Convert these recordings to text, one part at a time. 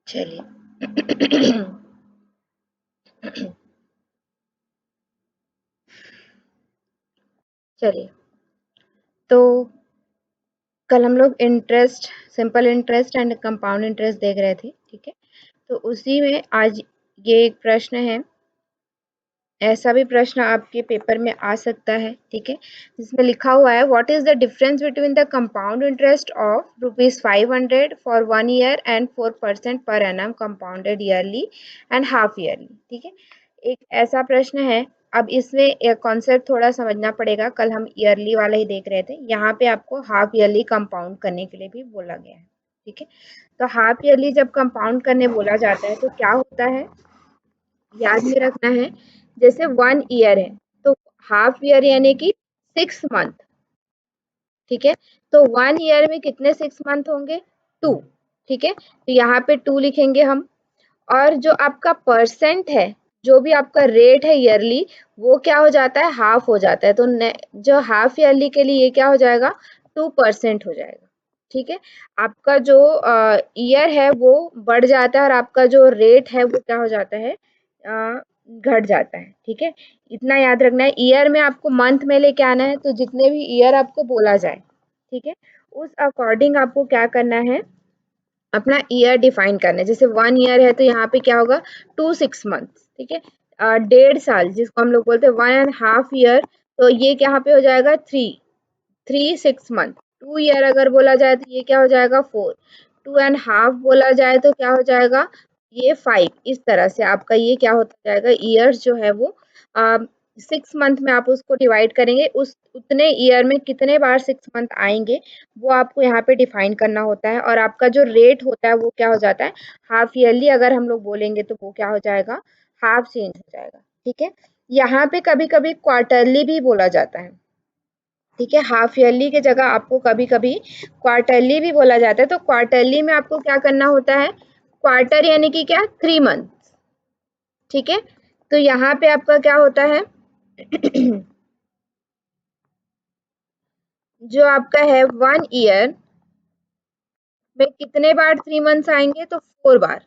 चलिए चलिए, तो कल हम लोग interest, simple interest and compound interest देख रहे थे, ठीक है। तो उसी में आज ये एक प्रश्न है, ऐसा भी प्रश्न आपके पेपर में आ सकता है, ठीक है, जिसमें लिखा हुआ है what is the difference between the compound interest of ₹500 for 1 year and 4% per annum compounded yearly and half yearly, ठीक है। एक ऐसा प्रश्न है। अब इसमें कॉन्सेप्ट थोड़ा समझना पड़ेगा, कल हम ईयरली वाला ही देख रहे थे, यहाँ पे आपको हाफ ईयरली कंपाउंड करने के लिए भी बोला गया है, ठीक है। तो हाफ ईयरली जब कंपाउंड करने बोला जाता है तो क्या होता है, याद में रखना है। जैसे 1 ईयर है तो हाफ ईयर यानी कि 6 मंथ, ठीक है। तो 1 ईयर में कितने 6 मंथ होंगे, 2, ठीक है। तो यहाँ पे 2 लिखेंगे हम। और जो आपका परसेंट है, जो भी आपका रेट है ईयरली, वो क्या हो जाता है, हाफ हो जाता है। तो जो हाफ ईयरली के लिए ये क्या हो जाएगा, 2% हो जाएगा, ठीक है। आपका जो ईयर है वो बढ़ जाता है और आपका जो रेट है वो क्या हो जाता है, घट जाता है, ठीक है। इतना याद रखना है। ईयर में आपको मंथ में लेके आना है, तो जितने भी ईयर आपको बोला जाए, ठीक है, उस अकॉर्डिंग आपको क्या करना है, अपना ईयर डिफाइन करना है। जैसे 1 ईयर है तो यहाँ पे क्या होगा, 2 6 मंथ, ठीक है। 1.5 साल जिसको हम लोग बोलते हैं 1.5 ईयर, तो ये यहाँ पे हो जाएगा 3 6 मंथ। 2 ईयर अगर बोला जाए तो ये क्या हो जाएगा, 4। 2.5 बोला जाए तो क्या हो जाएगा, ये 5। इस तरह से आपका ये क्या होता जाएगा, ईयर्स जो है वो 6 मंथ में आप उसको डिवाइड करेंगे, उस उतने ईयर में कितने बार 6 मंथ आएंगे वो आपको यहाँ पे डिफाइन करना होता है। और आपका जो रेट होता है वो क्या हो जाता है, हाफ ईयरली अगर हम लोग बोलेंगे तो वो क्या हो जाएगा, हाफ चेंज हो जाएगा, ठीक है। यहाँ पे कभी कभी क्वार्टरली भी बोला जाता है, ठीक है। हाफ ईयरली की जगह आपको कभी कभी क्वार्टरली भी बोला जाता है। तो क्वार्टरली में आपको क्या करना होता है, क्वार्टर यानी कि क्या, 3 मंथ, ठीक है। तो यहाँ पे आपका क्या होता है जो आपका है 1 ईयर में कितने बार 3 मंथ्स आएंगे, तो 4 बार,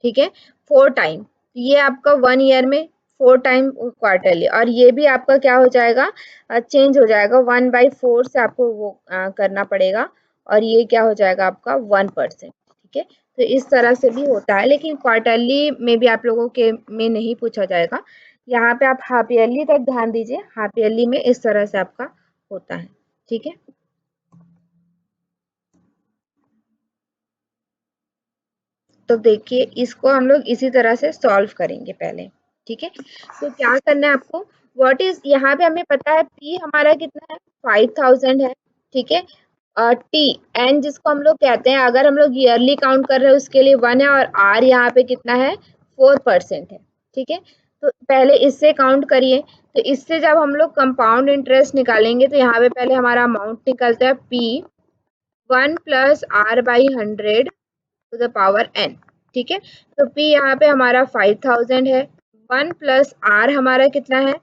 ठीक है, 4 टाइम। ये आपका 1 ईयर में 4 टाइम क्वार्टरली। और ये भी आपका क्या हो जाएगा, चेंज हो जाएगा, 1/4 से आपको वो करना पड़ेगा। और ये क्या हो जाएगा आपका 1%, ठीक है। तो इस तरह से भी होता है, लेकिन क्वार्टरली में भी आप लोगों के में नहीं पूछा जाएगा। यहाँ पे आप हाफ ईयरली तक ध्यान दीजिए, हाफ ईयरली में इस तरह से आपका होता है, ठीक है। तो देखिए इसको हम लोग इसी तरह से सॉल्व करेंगे पहले, ठीक है। तो क्या करना है आपको, व्हाट इज, यहाँ पे हमें पता है पी हमारा कितना है, 5000 है, ठीक है। टी एन जिसको हम लोग कहते हैं, अगर हम लोग ईयरली काउंट कर रहे हैं उसके लिए 1 है, और आर यहाँ पे कितना है, 4% है, ठीक है। तो पहले इससे काउंट करिए। तो इससे जब हम लोग कंपाउंड इंटरेस्ट निकालेंगे तो यहाँ पे पहले हमारा अमाउंट निकलता है P 1 + R/100 to the power n, ठीक है। तो P यहाँ पे हमारा 5000 है, 1 + R हमारा कितना है,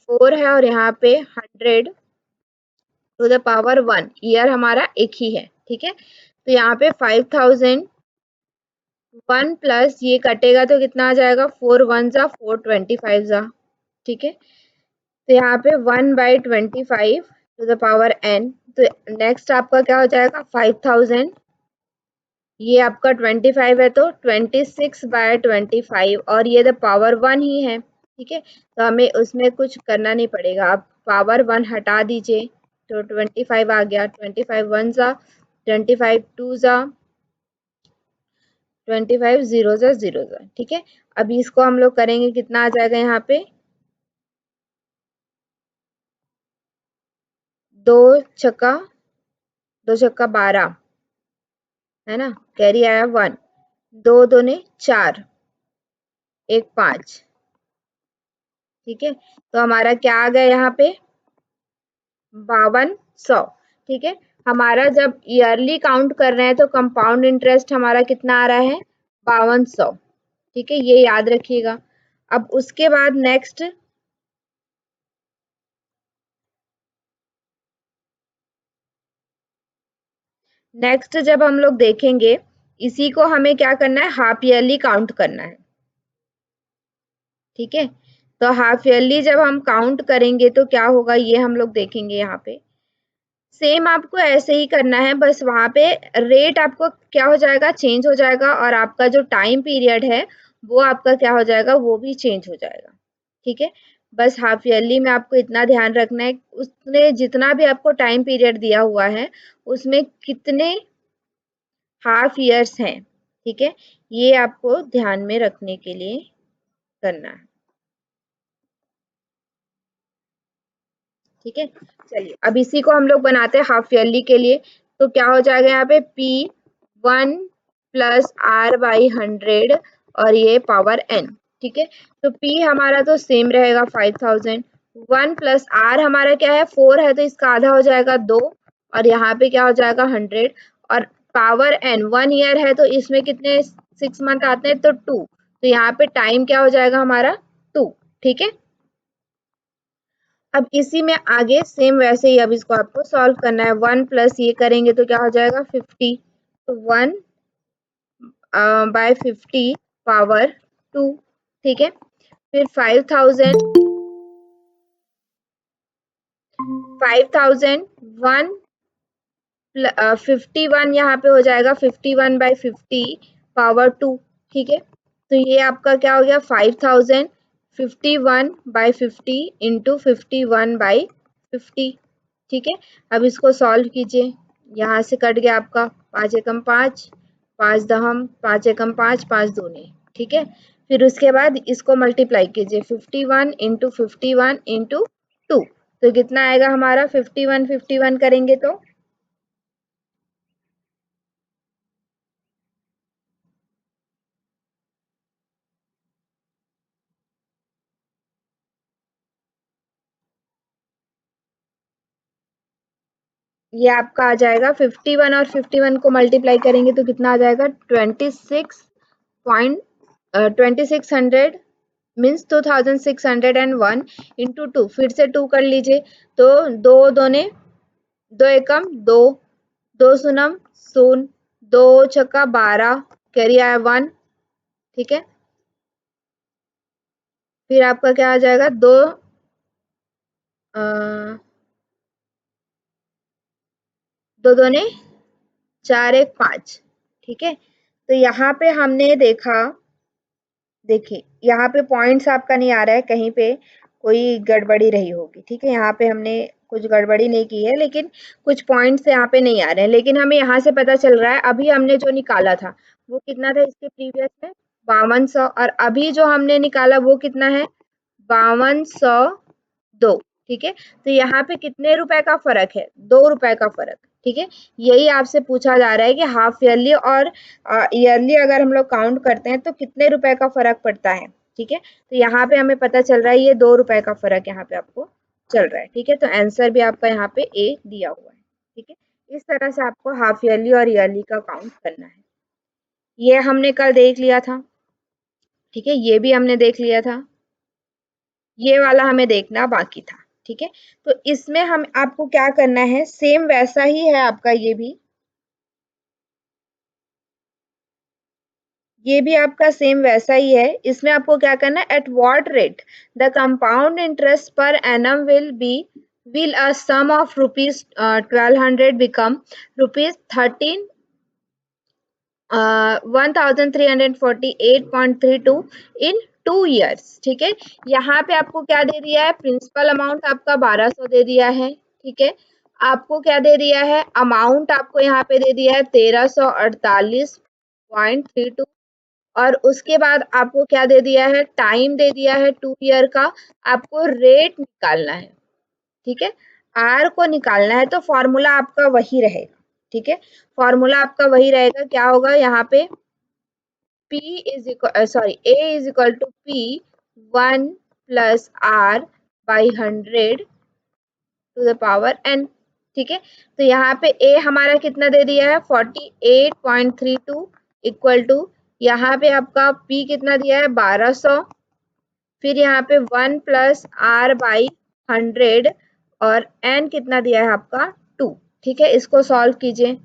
4 है, और यहाँ पे 100 टू द पावर 1, ईयर हमारा एक ही है, ठीक है। तो यहाँ पे 5000, 1 प्लस ये कटेगा तो कितना आ जाएगा, 4 1 जा 4, 25 जा, ठीक है। तो यहाँ पे 1/25 टू द पावर n। तो नेक्स्ट आपका क्या हो जाएगा, 5000, ये आपका 25 है तो 26/25, और ये द पावर 1 ही है, ठीक है। तो हमें उसमें कुछ करना नहीं पड़ेगा, आप पावर 1 हटा दीजिए तो 25 आ गया। 25 1 जा 25 2 जा 25 0 जा 0 जा, ठीक है। अभी इसको हम लोग करेंगे, कितना आ जाएगा यहाँ पे, 2 छक्का 12, है ना, कैरी आया 1, 2 दूने 4, 1 5, ठीक है। तो हमारा क्या आ गया यहाँ पे, 5200, ठीक है। हमारा जब ईयरली काउंट कर रहे हैं तो कंपाउंड इंटरेस्ट हमारा कितना आ रहा है, 5200, ठीक है, ये याद रखिएगा। अब उसके बाद नेक्स्ट जब हम लोग देखेंगे इसी को हमें क्या करना है, हाफ ईयरली काउंट करना है। ठीक है, तो हाफ ईयरली जब हम काउंट करेंगे तो क्या होगा ये हम लोग देखेंगे। यहाँ पे सेम आपको ऐसे ही करना है, बस वहां पे रेट आपको क्या हो जाएगा, चेंज हो जाएगा, और आपका जो टाइम पीरियड है वो आपका क्या हो जाएगा, वो भी चेंज हो जाएगा। ठीक है, बस हाफ ईयरली में आपको इतना ध्यान रखना है, उसने जितना भी आपको टाइम पीरियड दिया हुआ है उसमें कितने हाफ ईयर्स हैं। ठीक है, ये आपको ध्यान में रखने के लिए करना है। ठीक है, चलिए अब इसी को हम लोग बनाते हैं हाफ ईयरली के लिए। तो क्या हो जाएगा यहाँ पे P1 प्लस R बाई 100 और ये पावर n। ठीक है, तो P हमारा तो सेम रहेगा 5000, 1 प्लस R हमारा क्या है 4 है, तो इसका आधा हो जाएगा 2, और यहाँ पे क्या हो जाएगा 100, और पावर n 1 ईयर है तो इसमें कितने 6 मंथ आते हैं, तो 2, तो यहाँ पे टाइम क्या हो जाएगा हमारा 2। ठीक है, अब इसी में आगे सेम वैसे ही अब इसको आपको सॉल्व करना है। 1 प्लस ये करेंगे तो क्या हो जाएगा 50, तो 1 बाय 50 पावर 2। ठीक है, फिर 5000 1 51 यहाँ पे हो जाएगा 51 बाई 50 पावर 2। ठीक है, तो ये आपका क्या हो गया 5000 51 बाई 50 इंटू 51 बाई 50। ठीक है, अब इसको सॉल्व कीजिए, यहाँ से कट गया आपका 5 एकम 5, 5 दहम 5 एकम 5, 5 दूनी। ठीक है, फिर उसके बाद इसको मल्टीप्लाई कीजिए 51 इंटू 51 इंटू 2, तो कितना आएगा हमारा 51 करेंगे तो ये आपका आ जाएगा 51, और 51 को मल्टीप्लाई करेंगे तो कितना आ जाएगा 2600 मीन्स 2601 इंटू 2, फिर से 2 कर लीजिए, तो दो दोने दो एकम दो, दो सुनम शून्य, दो छक्का 12, कैरी आया 1। ठीक है, फिर आपका क्या आ जाएगा दो दो दोने 4 1 5। ठीक है, तो यहाँ पे हमने देखा, देखिए यहाँ पे पॉइंट्स आपका नहीं आ रहा है, कहीं पे कोई गड़बड़ी रही होगी। ठीक है, यहाँ पे हमने कुछ गड़बड़ी नहीं की है, लेकिन कुछ पॉइंट्स यहाँ पे नहीं आ रहे हैं, लेकिन हमें यहाँ से पता चल रहा है अभी हमने जो निकाला था वो कितना था इसके प्रीवियस में 5200, और अभी जो हमने निकाला वो कितना है 5202। ठीक है, तो यहाँ पे कितने रुपए का फर्क है, 2 रुपए का फर्क। ठीक है, यही आपसे पूछा जा रहा है कि हाफ ईयरली और ईयरली अगर हम लोग काउंट करते हैं तो कितने रुपए का फर्क पड़ता है। ठीक है, तो यहाँ पे हमें पता चल रहा है ये 2 रुपए का फर्क यहाँ पे आपको चल रहा है। ठीक है, तो आंसर भी आपका यहाँ पे ए दिया हुआ है। ठीक है, इस तरह से आपको हाफ ईयरली और ईयरली का काउंट करना है। ये हमने कल देख लिया था। ठीक है, ये भी हमने देख लिया था, ये वाला हमें देखना बाकी था। ठीक है, तो इसमें हम आपको क्या करना है, सेम वैसा ही है आपका ये भी आपका सेम वैसा ही है। इसमें आपको क्या करना है, at what rate the compound interest per annum will a sum of rupees 1200 become rupees 1348.32 in 2 years। ठीक है, यहाँ पे आपको क्या दे दिया है, प्रिंसिपल अमाउंट आपका 1200 दे दिया है। ठीक है, आपको क्या दे दिया है, अमाउंट आपको यहाँ पे दे दिया है 1348.32, और उसके बाद आपको क्या दे दिया है, टाइम दे दिया है 2 year का। आपको रेट निकालना है। ठीक है, आर को निकालना है, तो फॉर्मूला आपका वही रहेगा। ठीक है, फॉर्मूला आपका वही रहेगा, क्या होगा यहाँ पे P is equal A is equal to P 1 plus R by 100 to the power n। ठीक है, तो यहाँ पे A हमारा कितना दे दिया है 48.32 इक्वल टू, यहाँ पे आपका P कितना दिया है 1200, फिर यहाँ पे 1 प्लस R बाई 100, और n कितना दिया है आपका 2। ठीक है, इसको सॉल्व कीजिए।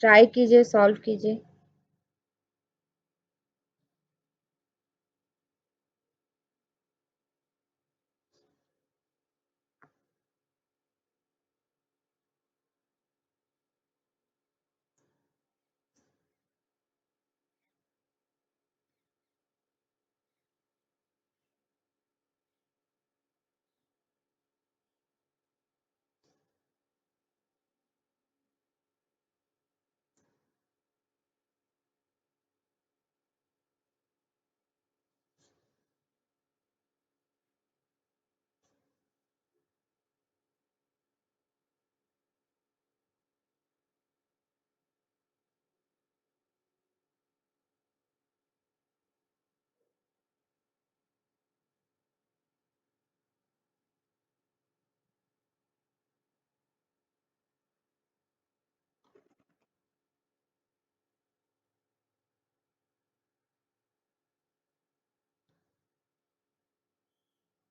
ट्राई कीजिए, सॉल्व कीजिए।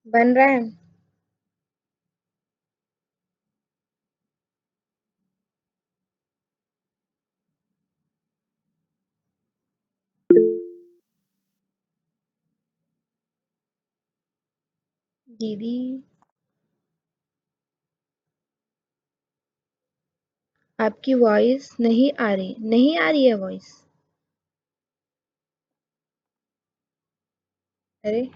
बन रहा है। दीदी, आपकी वॉइस नहीं आ रही, नहीं आ रही है वॉइस। अरे,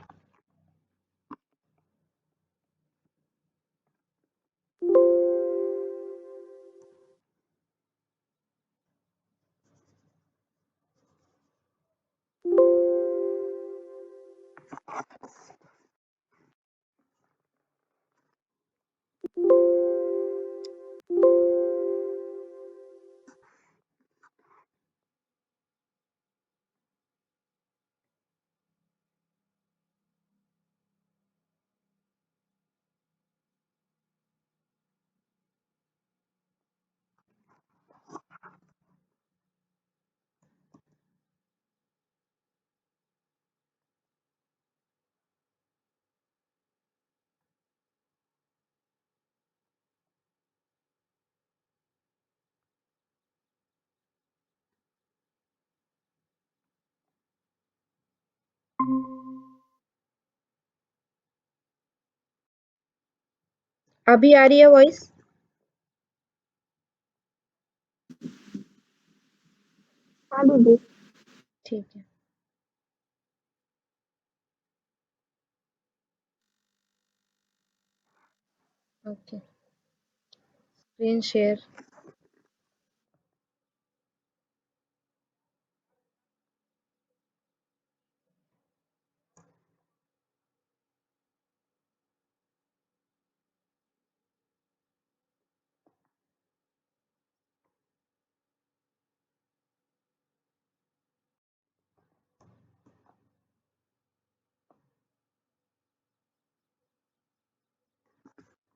अभी आ रही है वॉइस? हाँ दीदी। ठीक है। Okay, screen share.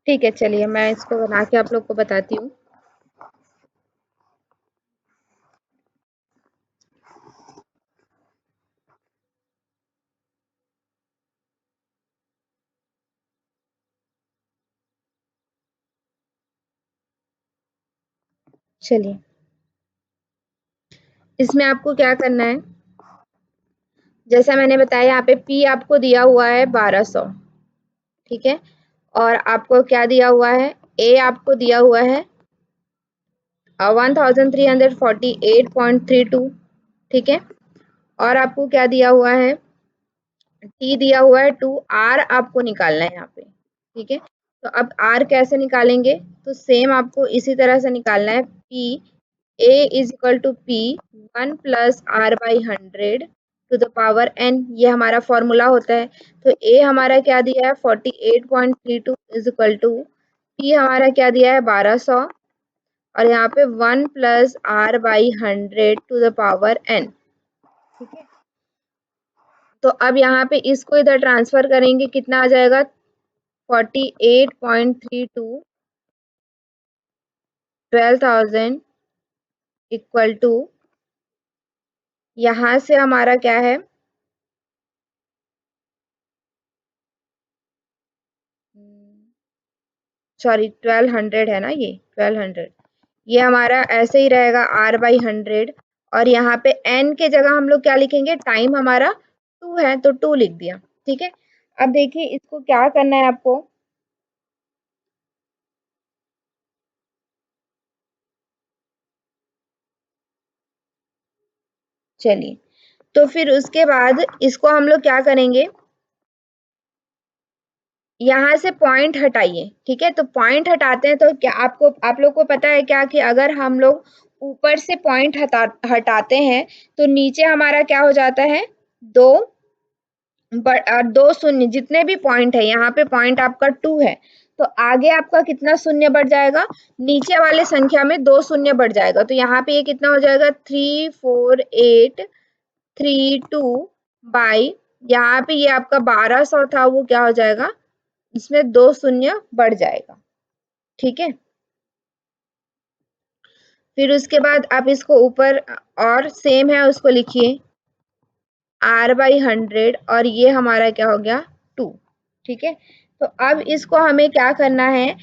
ठीक है, चलिए मैं इसको बना के आप लोग को बताती हूँ। चलिए, इसमें आपको क्या करना है, जैसा मैंने बताया यहाँ पे P आपको दिया हुआ है 1200, ठीक है। और आपको क्या दिया हुआ है, A आपको दिया हुआ है 1348.32, ठीक है। और आपको क्या दिया हुआ है, T दिया हुआ है 2, R आपको निकालना है यहाँ पे, ठीक है। तो अब R कैसे निकालेंगे, तो सेम आपको इसी तरह से निकालना है। P A is equal to P 1 plus R by 100 to the power n, ये हमारा फॉर्मूला होता है। तो A हमारा क्या दिया है 48.32 इज इक्वल टू P हमारा क्या दिया है 1200, और यहाँ पे 1 plus R by 100 to the power n, ठीक है। तो अब यहाँ पे इसको इधर ट्रांसफर करेंगे, कितना आ जाएगा 48.32 12,000 इक्वल टू, यहाँ से हमारा क्या है, सॉरी 1200 है ना, ये 1200, ये हमारा ऐसे ही रहेगा r/100 और यहाँ पे n के जगह हम लोग क्या लिखेंगे, टाइम हमारा 2 है तो 2 लिख दिया। ठीक है, अब देखिए इसको क्या करना है आपको, चलिए तो फिर उसके बाद इसको हम लोग क्या करेंगे, यहाँ से पॉइंट हटाइए। ठीक है, तो पॉइंट हटाते हैं तो क्या आपको, आप लोग को पता है क्या कि अगर हम लोग ऊपर से पॉइंट हटाते हैं तो नीचे हमारा क्या हो जाता है, दो दो शून्य, जितने भी पॉइंट है, यहाँ पे पॉइंट आपका 2 है तो आगे आपका कितना शून्य बढ़ जाएगा, नीचे वाले संख्या में 2 शून्य बढ़ जाएगा। तो यहाँ पे ये कितना हो जाएगा, 3483 बाई, यहाँ पे ये आपका 1200 था, वो क्या हो जाएगा, इसमें 2 शून्य बढ़ जाएगा। ठीक है, फिर उसके बाद आप इसको ऊपर और सेम है उसको लिखिए r/100 और ये हमारा क्या हो गया 2। ठीक है, तो अब इसको हमें क्या करना है,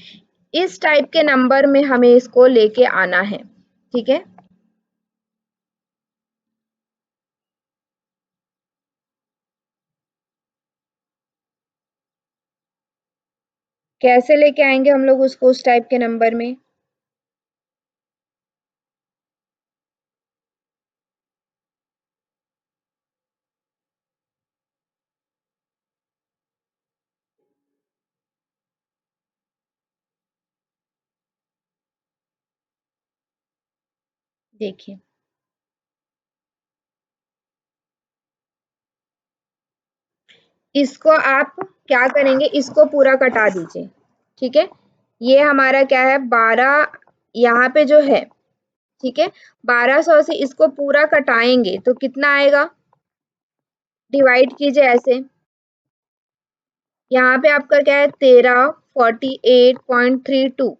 इस टाइप के नंबर में हमें इसको लेके आना है। ठीक है, कैसे लेके आएंगे हम लोग उसको उस टाइप के नंबर में, देखिए इसको आप क्या करेंगे, इसको पूरा कटा दीजिए। ठीक है, ये हमारा क्या है 12, यहाँ पे जो है, ठीक है, 1200 से इसको पूरा कटाएंगे तो कितना आएगा, डिवाइड कीजिए ऐसे, यहाँ पे आपका क्या है 1348.32।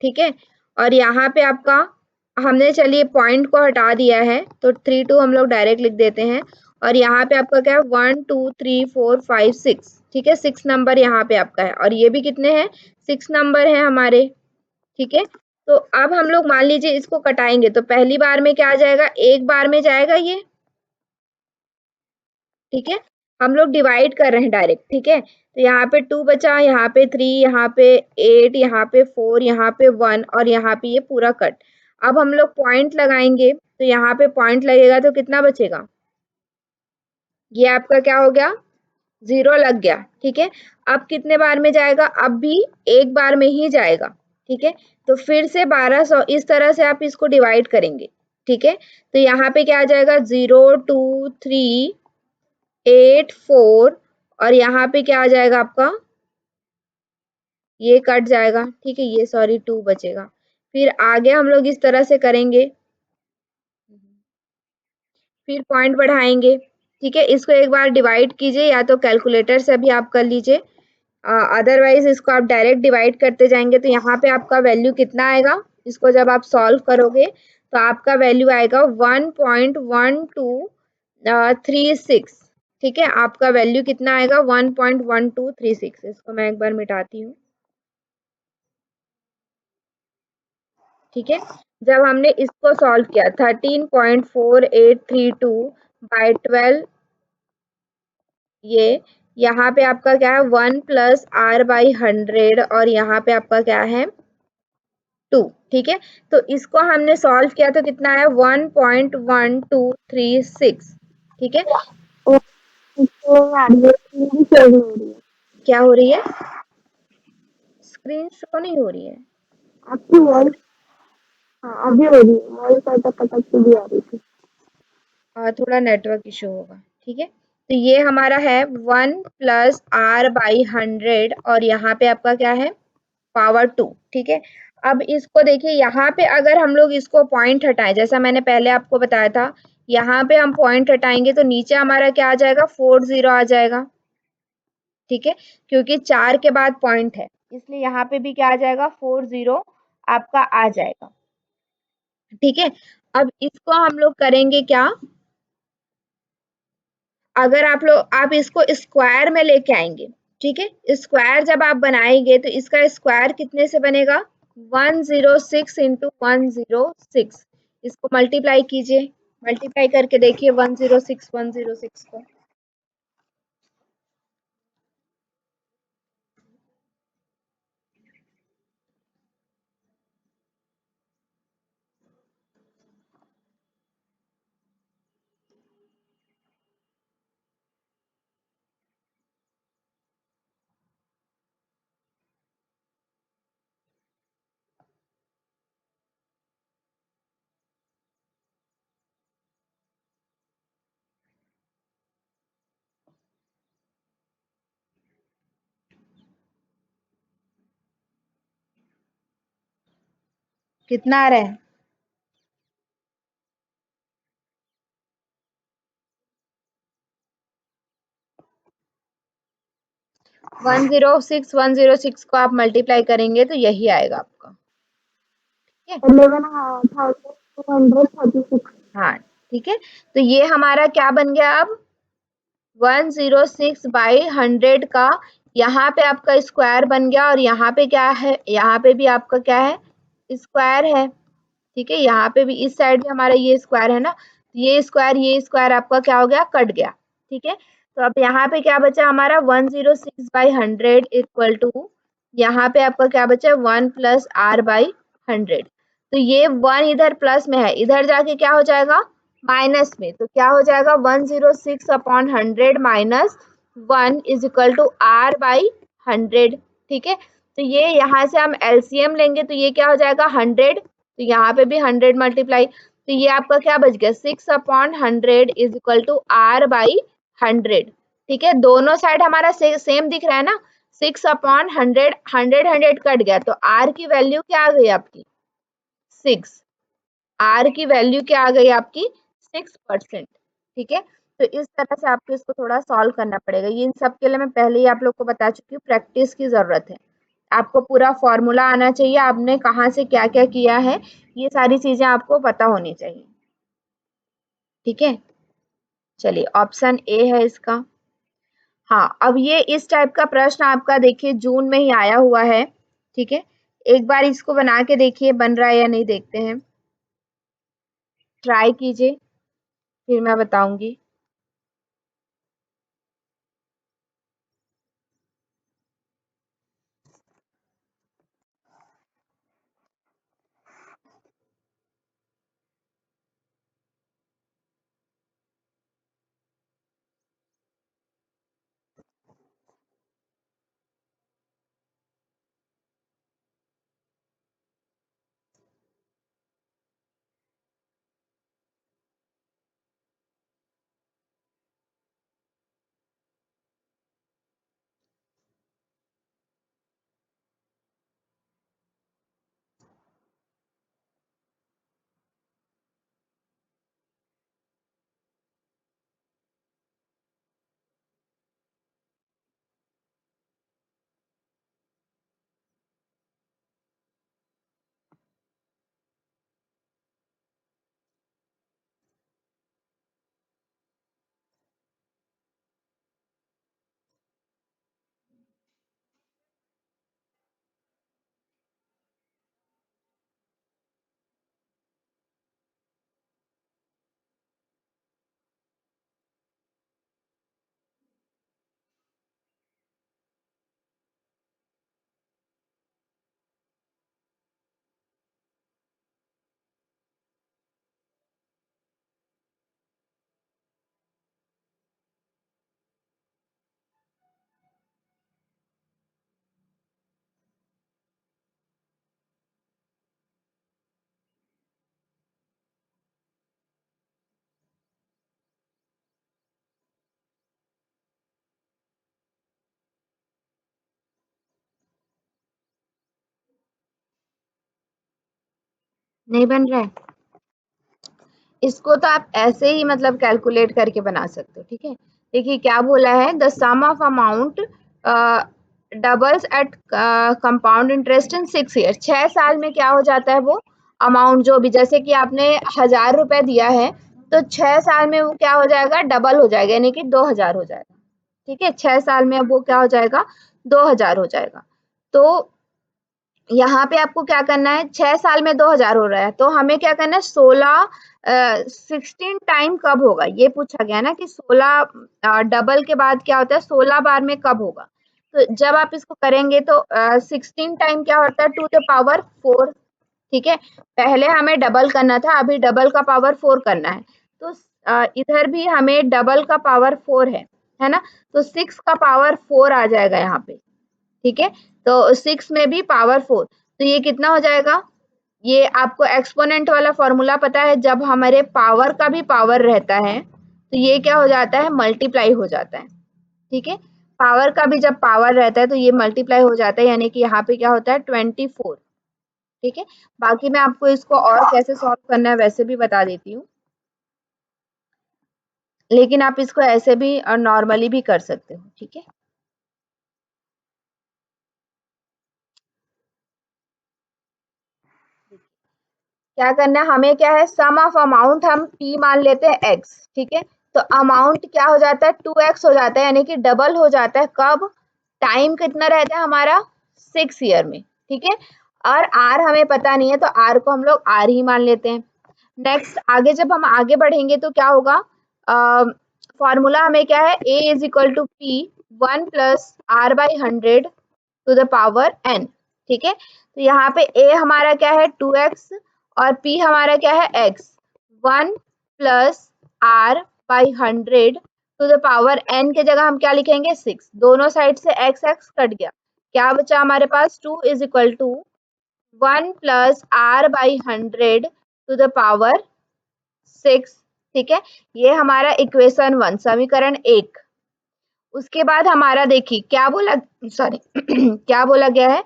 ठीक है, और यहाँ पे आपका, हमने चलिए पॉइंट को हटा दिया है तो 32 हम लोग डायरेक्ट लिख देते हैं, और यहाँ पे आपका क्या है 1 2 3 4 5 6। ठीक है, 6 नंबर यहाँ पे आपका है और ये भी कितने हैं, 6 नंबर है हमारे। ठीक है, तो अब हम लोग मान लीजिए इसको कटाएंगे तो पहली बार में क्या आ जाएगा, एक बार में जाएगा ये। ठीक है, हम लोग डिवाइड कर रहे हैं डायरेक्ट। ठीक है, तो यहाँ पे 2 बचा, यहाँ पे 3, यहाँ पे 8, यहाँ पे 4, यहाँ पे 1 और यहाँ पे ये पूरा कट। अब हम लोग पॉइंट लगाएंगे तो यहाँ पे पॉइंट लगेगा तो कितना बचेगा, ये आपका क्या हो गया, 0 लग गया। ठीक है, अब कितने बार में जाएगा, अब भी एक बार में ही जाएगा। ठीक है, तो फिर से 1200 इस तरह से आप इसको डिवाइड करेंगे। ठीक है, तो यहाँ पे क्या आ जाएगा 0 2 3 8 4 और यहाँ पे क्या आ जाएगा आपका, ये कट जाएगा। ठीक है, ये सॉरी 2 बचेगा। फिर आगे हम लोग इस तरह से करेंगे, फिर पॉइंट बढ़ाएंगे। ठीक है, इसको एक बार डिवाइड कीजिए या तो कैलकुलेटर से भी आप कर लीजिए, अदरवाइज इसको आप डायरेक्ट डिवाइड करते जाएंगे तो यहाँ पे आपका वैल्यू कितना आएगा, इसको जब आप सॉल्व करोगे तो आपका वैल्यू आएगा 1.1236। ठीक है, आपका वैल्यू कितना आएगा 1.1236। इसको मैं एक बार मिटाती हूँ। ठीक है, जब हमने इसको सॉल्व किया 13.4832 बाई 12, ये यहाँ पे आपका क्या है 1 + r/100 और यहाँ पे आपका क्या है 2। ठीक है, तो इसको हमने सॉल्व किया तो कितना है 1.1236। ठीक है, और इसको मेरी चल हो रही है। क्या हो रही है, स्क्रीन शो नहीं हो रही है, आपकी वॉइस, हाँ अभी हो रही है, वॉइस अटक अटक के भी आ रही थी। थोड़ा नेटवर्क इशू होगा। ठीक है, तो ये हमारा है 1 + r/100 और यहाँ पे आपका क्या है पावर 2। ठीक है, अब इसको देखिए यहाँ पे अगर हम लोग इसको पॉइंट हटाएं, जैसा मैंने पहले आपको बताया था, यहाँ पे हम पॉइंट हटाएंगे तो नीचे हमारा क्या आ जाएगा 40 आ जाएगा। ठीक है, क्योंकि 4 के बाद पॉइंट है इसलिए यहाँ पे भी क्या आ जाएगा 40 आपका आ जाएगा। ठीक है, अब इसको हम लोग करेंगे क्या, अगर आप इसको स्क्वायर में लेके आएंगे। ठीक है, स्क्वायर जब आप बनाएंगे तो इसका स्क्वायर कितने से बनेगा, 106 इंटू 106, इसको मल्टीप्लाई कीजिए, मल्टीप्लाई करके देखिए 106 को। कितना आ रहा है? 106 को आप मल्टीप्लाई करेंगे तो यही आएगा आपका। ठीक है, 11,236। हाँ ठीक है। तो ये हमारा क्या बन गया अब, 106 बाई 100 का यहाँ पे आपका स्क्वायर बन गया, और यहाँ पे क्या है, यहाँ पे भी आपका क्या है, स्क्वायर है। ठीक है, यहाँ पे भी इस साइड भी हमारा ये स्क्वायर है ना, तो ये स्क्वायर आपका क्या हो गया, कट गया। ठीक है, तो अब यहाँ पे क्या बचा हमारा, 106 बाई 100 इक्वल टू, यहाँ पे आपका क्या बचा, 1 प्लस आर बाई 100। तो ये 1 इधर प्लस में है, इधर जाके क्या हो जाएगा, माइनस में। तो क्या हो जाएगा, 106 upon 100 minus 1 is equal to R by 100। ठीक है, तो ये यहाँ से हम एलसीएम लेंगे तो ये क्या हो जाएगा, 100, तो यहाँ पे भी 100 मल्टीप्लाई, तो ये आपका क्या बच गया, 6 upon 100 is equal to R by 100। ठीक है, दोनों साइड हमारा सेम दिख रहा है ना, 6 अपॉन 100, 100 कट गया, तो आर की वैल्यू क्या आ गई आपकी, 6। आर की वैल्यू क्या आ गई आपकी, 6%। ठीक है, तो इस तरह से आपको इसको थोड़ा सॉल्व करना पड़ेगा। ये इन सब के लिए मैं पहले ही आप लोग को बता चुकी हूँ, प्रैक्टिस की जरूरत है। आपको पूरा फॉर्मूला आना चाहिए, आपने कहाँ से क्या क्या किया है, ये सारी चीजें आपको पता होनी चाहिए। ठीक है, चलिए ऑप्शन ए है इसका। हाँ, अब ये इस टाइप का प्रश्न आपका देखिए जून में ही आया हुआ है। ठीक है, एक बार इसको बना के देखिए बन रहा है या नहीं, देखते हैं, ट्राई कीजिए, फिर मैं बताऊंगी। नहीं बन रहा है, इसको तो आप ऐसे ही मतलब कैलकुलेट करके बना सकते हो। ठीक है, देखिए क्या बोला है, the sum of amount doubles at compound interest in 6 year. 6 साल में क्या हो जाता है वो अमाउंट, जो भी, जैसे कि आपने 1000 रुपए दिया है, तो 6 साल में वो क्या हो जाएगा, डबल हो जाएगा, यानी कि 2000 हो जाएगा। ठीक है, 6 साल में अब वो क्या हो जाएगा, 2000 हो जाएगा। तो यहाँ पे आपको क्या करना है, 6 साल में 2000 हो रहा है, तो हमें क्या करना है 16 टाइम कब होगा, ये पूछा गया ना कि 16 डबल के बाद क्या होता है 16 बार में कब होगा। तो जब आप इसको करेंगे तो 16 टाइम क्या होता है 2 टू द पावर 4, ठीक है। पहले हमें डबल करना था, अभी डबल का पावर 4 करना है। तो इधर भी हमें डबल का पावर 4 है ना, तो 6 का पावर 4 आ जाएगा यहाँ पे, ठीक है। तो 6 में भी पावर 4, तो ये कितना हो जाएगा, ये आपको एक्सपोनेंट वाला फॉर्मूला पता है, जब हमारे पावर का भी पावर रहता है तो ये क्या हो जाता है मल्टीप्लाई हो जाता है, ठीक है। पावर का भी जब पावर रहता है तो ये मल्टीप्लाई हो जाता है, यानी कि यहाँ पे क्या होता है 24, ठीक है। बाकी मैं आपको इसको और कैसे सॉल्व करना है वैसे भी बता देती हूँ, लेकिन आप इसको ऐसे भी नॉर्मली भी कर सकते हो, ठीक है। क्या करना है हमें, क्या है सम ऑफ अमाउंट हम p मान लेते हैं x, ठीक है। तो अमाउंट क्या हो जाता है 2x हो जाता है, यानी कि डबल हो जाता है कब, टाइम कितना रहता है हमारा 6 ईयर में, ठीक है। और r हमें पता नहीं है तो r को हम लोग r ही मान लेते हैं। नेक्स्ट आगे जब हम आगे बढ़ेंगे तो क्या होगा, फॉर्मूला हमें क्या है a is equal to p 1 plus r by 100 to the power n, ठीक है। तो यहाँ पे a हमारा क्या है 2x और p हमारा क्या है x, 1 plus r by 100 to the power n के जगह हम क्या लिखेंगे 6, दोनों साइड से x x कट गया, क्या बचा हमारे पास 2 is equal to 1 plus r by 100 to the power 6, ठीक है। ये हमारा इक्वेशन 1 समीकरण 1। उसके बाद हमारा देखिए क्या बोला, सॉरी क्या बोला गया है,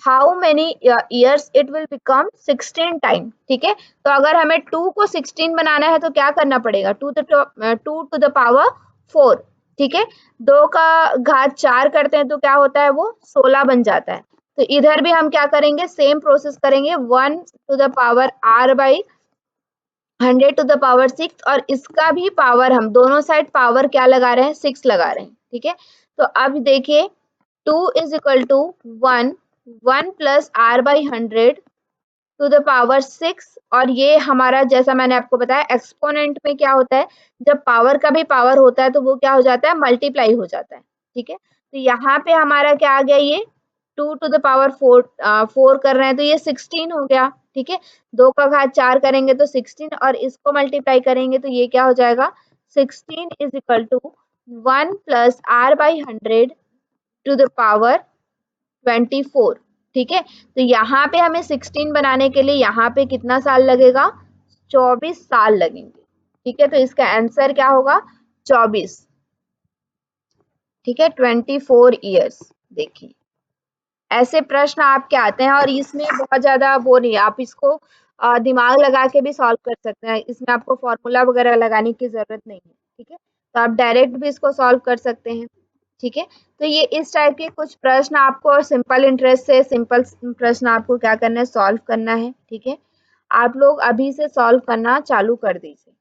how many years it will become 16 time, ठीक है। तो अगर हमें 2 को 16 बनाना है तो क्या करना पड़ेगा 2 टू द पावर 4, ठीक है। 2 का घात 4 करते हैं तो क्या होता है वो 16 बन जाता है। तो इधर भी हम क्या करेंगे सेम प्रोसेस करेंगे, 1 to the power r by 100 to the power 6, और इसका भी पावर हम दोनों साइड पावर क्या लगा रहे हैं 6 लगा रहे हैं, ठीक है। तो अब देखिए 2 is equal to 1, 1 plus r by 100 to the power 6, और ये हमारा जैसा मैंने आपको बताया एक्सपोनेंट में क्या होता है, जब पावर का भी पावर होता है तो वो क्या हो जाता है मल्टीप्लाई हो जाता है, ठीक है। तो यहाँ पे हमारा क्या आ गया, ये 2 टू द पावर 4 4 कर रहे हैं तो ये 16 हो गया, ठीक है। 2 का घात 4 करेंगे तो 16, और इसको मल्टीप्लाई करेंगे तो ये क्या हो जाएगा 16 is equal to 1 plus r by 100 to the power 24, ठीक है। तो यहाँ पे हमें 16 बनाने के लिए यहाँ पे कितना साल लगेगा 24 साल लगेंगे, ठीक है। तो इसका आंसर क्या होगा 24, ठीक है 24 ईयर्स। देखिए ऐसे प्रश्न आपके आते हैं और इसमें बहुत ज्यादा वो नहीं है, आप इसको दिमाग लगा के भी सॉल्व कर सकते हैं, इसमें आपको फॉर्मूला वगैरह लगाने की जरूरत नहीं है, ठीक है। तो आप डायरेक्ट भी इसको सॉल्व कर सकते हैं, ठीक है। तो ये इस टाइप के कुछ प्रश्न आपको सिंपल इंटरेस्ट से सिंपल प्रश्न आपको क्या करना है सॉल्व करना है, ठीक है। आप लोग अभी से सॉल्व करना चालू कर दीजिए।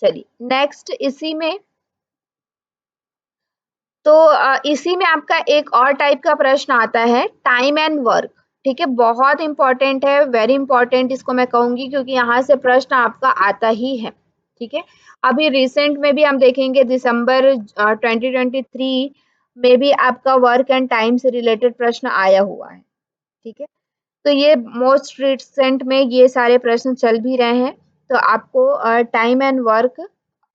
चलिए नेक्स्ट इसी में, तो इसी में आपका एक और टाइप का प्रश्न आता है टाइम एंड वर्क, ठीक है। बहुत इंपॉर्टेंट है, वेरी इंपॉर्टेंट इसको मैं कहूंगी, क्योंकि यहाँ से प्रश्न आपका आता ही है, ठीक है। अभी रिसेंट में भी हम देखेंगे दिसंबर 2023 में भी आपका वर्क एंड टाइम से रिलेटेड प्रश्न आया हुआ है, ठीक है। तो ये मोस्ट रिसेंट में ये सारे प्रश्न चल भी रहे हैं, तो आपको टाइम एंड वर्क,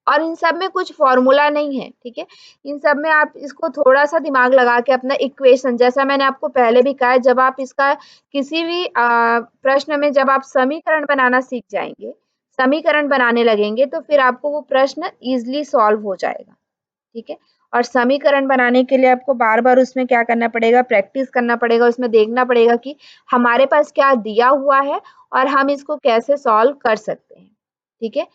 और इन सब में कुछ फॉर्मूला नहीं है, ठीक है। इन सब में आप इसको थोड़ा सा दिमाग लगा के अपना इक्वेशन, जैसा मैंने आपको पहले भी कहा है, जब आप इसका किसी भी प्रश्न में जब आप समीकरण बनाना सीख जाएंगे, समीकरण बनाने लगेंगे तो फिर आपको वो प्रश्न इजिली सॉल्व हो जाएगा, ठीक है। और समीकरण बनाने के लिए आपको बार बार उसमें क्या करना पड़ेगा प्रैक्टिस करना पड़ेगा, उसमें देखना पड़ेगा कि हमारे पास क्या दिया हुआ है और हम इसको कैसे सॉल्व कर सकते हैं, ठीक है।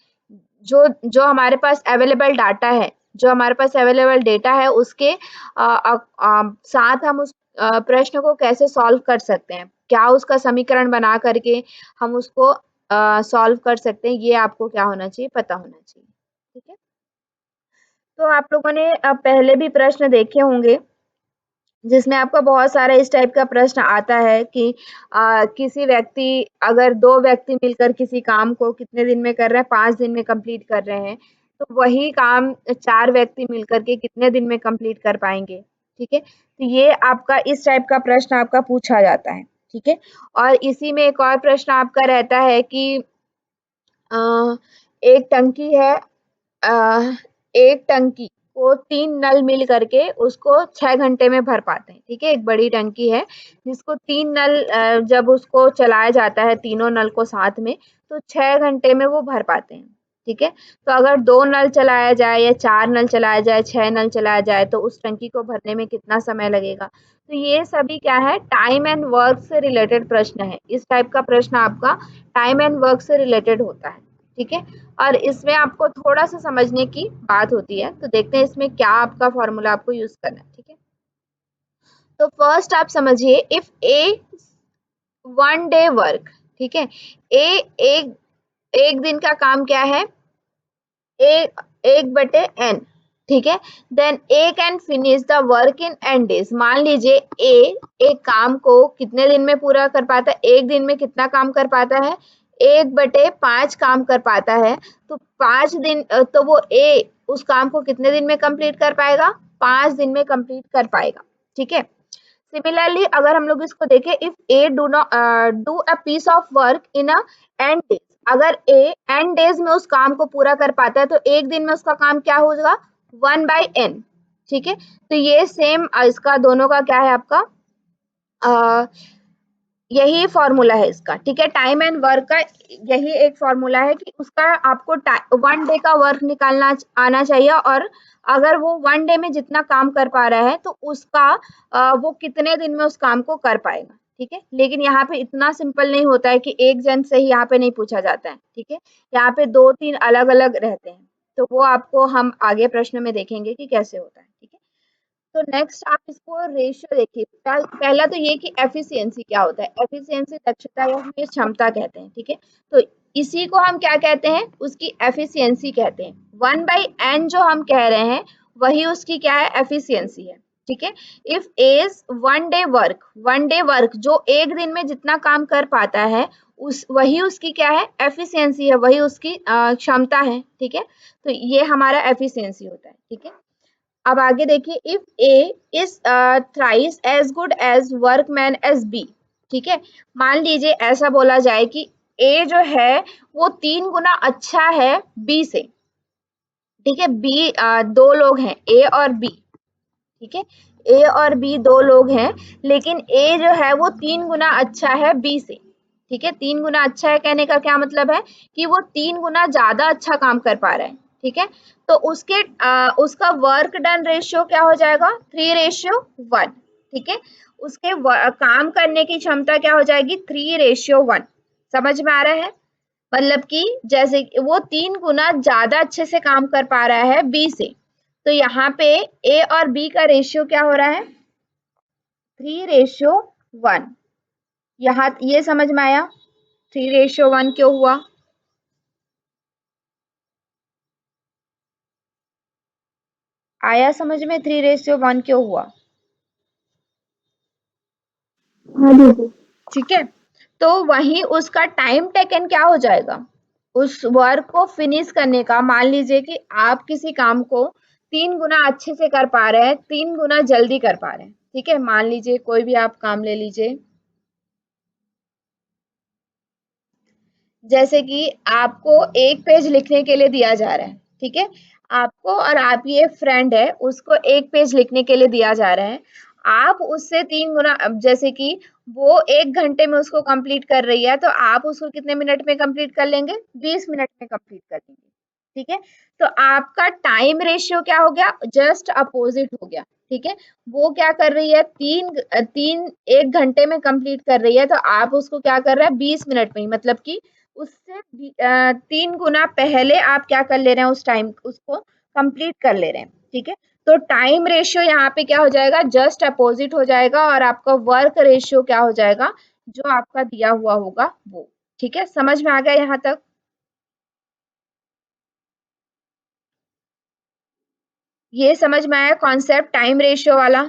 जो जो हमारे पास अवेलेबल डाटा है, जो हमारे पास अवेलेबल डेटा है उसके साथ हम उस प्रश्न को कैसे सॉल्व कर सकते हैं, क्या उसका समीकरण बना करके हम उसको सॉल्व कर सकते हैं, ये आपको क्या होना चाहिए पता होना चाहिए, ठीक है। तो आप लोगों ने पहले भी प्रश्न देखे होंगे, जिसमें आपका बहुत सारा इस टाइप का प्रश्न आता है कि किसी व्यक्ति अगर 2 व्यक्ति मिलकर किसी काम को कितने दिन में कर रहे हैं, 5 दिन में कंप्लीट कर रहे हैं, तो वही काम 4 व्यक्ति मिलकर के कितने दिन में कंप्लीट कर पाएँगे, ठीक है? तो ये आपका इस टाइप का प्रश्न आपका पूछा जाता है, ठीक है? और इसी में एक और प्रश्न आपका रहता है कि अ, एक टंकी है एक टंकी को 3 नल मिल करके उसको 6 घंटे में भर पाते हैं, ठीक है? एक बड़ी टंकी है जिसको 3 नल जब उसको चलाया जाता है तीनों नल को साथ में तो 6 घंटे में वो भर पाते हैं, ठीक है? तो अगर 2 नल चलाया जाए या 4 नल चलाया जाए, 6 नल चलाया जाए तो उस टंकी को भरने में कितना समय लगेगा? तो ये सभी क्या है टाइम एंड वर्क से रिलेटेड प्रश्न है। इस टाइप का प्रश्न आपका टाइम एंड वर्क से रिलेटेड होता है, ठीक है? और इसमें आपको थोड़ा-सा समझने की बात होती है, तो देखते हैं इसमें क्या आपका फ़ॉर्मूला आपको यूज़ करना है, ठीक है? तो फर्स्ट आप समझिए इफ ए 1 डे वर्क, ठीक है? ए एक एक दिन का काम क्या है? ए 1/n, ठीक है? Then A can finish the work in n days. मान लीजिए ए एक काम को कितने दिन में पूरा कर पाता है? 1 दिन में कितना काम कर पाता है? 1/5 काम कर पाता है। तो 5 दिन तो वो ए उस काम को कितने दिन में कंप्लीट कर पाएगा? 5 दिन में कंप्लीट कर पाएगा, ठीक है? सिमिलरली अगर हम लोग इसको देखें if A do a piece of work in a N days, अगर ए एन डेज में उस काम को पूरा कर पाता है तो एक दिन में उसका काम क्या होगा 1/n, ठीक है? तो ये सेम इसका दोनों का क्या है आपका यही फॉर्मूला है इसका, ठीक है? टाइम एंड वर्क का यही एक फॉर्मूला है कि उसका आपको 1 डे का वर्क निकालना आना चाहिए और अगर वो 1 डे में जितना काम कर पा रहा है तो उसका वो कितने दिन में उस काम को कर पाएगा, ठीक है? लेकिन यहाँ पे इतना सिंपल नहीं होता है कि एक जन से ही यहाँ पे नहीं पूछा जाता है, ठीक है? यहाँ पे 2-3 अलग-अलग रहते हैं, तो वो आपको हम आगे प्रश्न में देखेंगे कि कैसे होता है, ठीक है? तो नेक्स्ट आप इसको रेशियो देखिए। पहला तो ये कि एफिशिएंसी क्या होता है? एफिशिएंसी दक्षता या हम ये क्षमता कहते हैं, ठीक है? तो इसी को हम क्या कहते हैं? उसकी एफिशिएंसी कहते हैं। 1/n जो हम कह रहे हैं, वही उसकी क्या है? एफिशिएंसी है, ठीक है? इफ इज 1 डे वर्क जो एक दिन में जितना काम कर पाता है, उस वही उसकी क्या है? एफिशिएंसी है, वही उसकी क्षमता है, ठीक है? तो ये हमारा एफिशिएंसी होता है, ठीक है? अब आगे देखिए if A is thrice as good as workman as B, ठीक है? मान लीजिए ऐसा बोला जाए कि ए जो है वो 3 गुना अच्छा है बी से, ठीक है? बी 2 लोग हैं ए और बी, ठीक है? ए और बी 2 लोग हैं लेकिन ए जो है वो 3 गुना अच्छा है बी से, ठीक है? 3 गुना अच्छा है कहने का क्या मतलब है कि वो 3 गुना ज्यादा अच्छा काम कर पा रहा है, ठीक है? तो उसका वर्क डन रेशियो क्या हो जाएगा 3:1, ठीक है? उसके काम करने की क्षमता क्या हो जाएगी 3:1। समझ में आ रहा है? मतलब कि जैसे वो 3 गुना ज्यादा अच्छे से काम कर पा रहा है बी से, तो यहाँ पे ए और बी का रेशियो क्या हो रहा है 3:1। यहाँ ये समझ में आया 3:1 क्यों हुआ? आया समझ में 3:1 क्यों हुआ? हाँ दीदी। ठीक है, तो वहीं उसका टाइम टेकन क्या हो जाएगा उस वर्क को फिनिश करने का। मान लीजिए कि आप किसी काम को 3 गुना अच्छे से कर पा रहे हैं, 3 गुना जल्दी कर पा रहे हैं, ठीक है? मान लीजिए कोई भी आप काम ले लीजिए, जैसे कि आपको एक पेज लिखने के लिए दिया जा रहा है, ठीक है? आपको और आपकी एक फ्रेंड है, उसको एक पेज लिखने के लिए दिया जा रहा है। आप उससे 3 गुना अब जैसे कि वो 1 घंटे में उसको कंप्लीट कर रही है, तो आप उसको कितने मिनट में कंप्लीट कर लेंगे? 20 मिनट में कंप्लीट कर लेंगे, ठीक है? तो आपका टाइम रेशियो क्या हो गया? जस्ट अपोजिट हो गया, ठीक है? वो क्या कर रही है 1 घंटे में कंप्लीट कर रही है, तो आप उसको क्या कर रहे हैं 20 मिनट में ही, मतलब कि उससे 3 गुना पहले आप क्या कर ले रहे हैं उस टाइम उसको कंप्लीट कर ले रहे हैं, ठीक है? तो टाइम रेशियो यहाँ पे क्या हो जाएगा जस्ट अपोजिट हो जाएगा और आपका वर्क रेशियो क्या हो जाएगा जो आपका दिया हुआ होगा वो, ठीक है? समझ में आ गया यहाँ तक? ये समझ में आया कॉन्सेप्ट टाइम रेशियो वाला?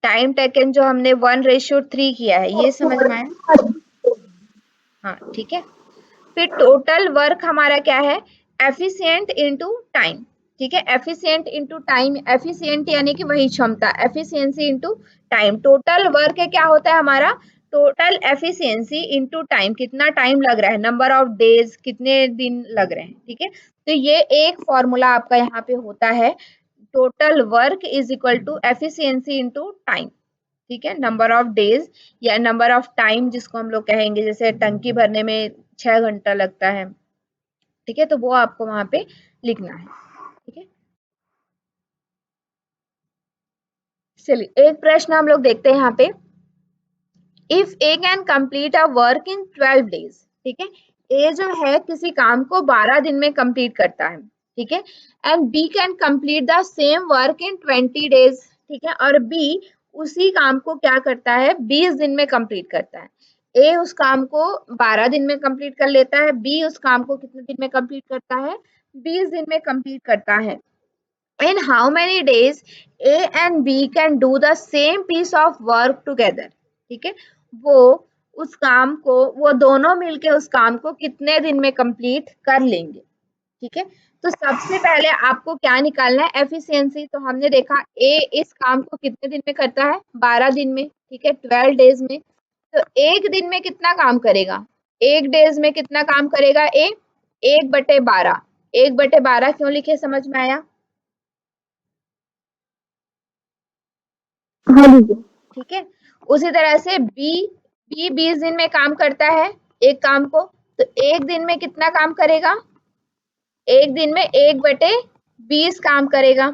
टाइम टेकन जो हमने 1:3 किया है, ये समझ में आया? हाँ, ठीक है। फिर टोटल वर्क हमारा क्या है, एफिशिएंट इनटू टाइम, ठीक है। एफिशिएंट इनटू टाइम, एफिशिएंट यानी कि वही क्षमता, efficiency into time. Total work क्या होता है हमारा, टोटल एफिशिएंसी इनटू टाइम, कितना टाइम लग रहा है, नंबर ऑफ डेज, कितने दिन लग रहे हैं, ठीक है। तो ये एक फॉर्मूला आपका यहाँ पे होता है, total work is equal to efficiency into time, ठीक है। नंबर ऑफ डेज या नंबर ऑफ टाइम जिसको हम लोग कहेंगे, जैसे टंकी भरने में 6 घंटा लगता है, ठीक है, तो वो आपको वहां पे लिखना है, ठीक है। चलिए एक प्रश्न हम लोग देखते हैं यहाँ पे, if A can complete a work in 12 days, ठीक है। ए जो है किसी काम को 12 दिन में कंप्लीट करता है, ठीक है। And B can complete the same work in 20 days, ठीक है। और बी उसी काम को क्या करता है, 20 दिन में कंप्लीट करता है। ए उस काम को 12 दिन में कंप्लीट कर लेता है, बी उस काम को कितने दिन में कंप्लीट करता है, 20 दिन में कंप्लीट करता है। In how many days A and B can do the same piece of work together, ठीक है। वो उस काम को, वो दोनों मिलके उस काम को कितने दिन में कंप्लीट कर लेंगे, ठीक है। तो सबसे पहले आपको क्या निकालना है, एफिशिएंसी। तो हमने देखा ए इस काम को कितने दिन में करता है, 12 दिन में, ठीक है, 12 डेज में। तो एक दिन में कितना काम करेगा, एक डेज में कितना काम करेगा ए, 1/12। 1/12 क्यों लिखे, समझ में आया? हाँ दीदी। ठीक है। उसी तरह से बी 20 दिन में काम करता है एक काम को, तो एक दिन में कितना काम करेगा, एक दिन में 1/20 काम करेगा,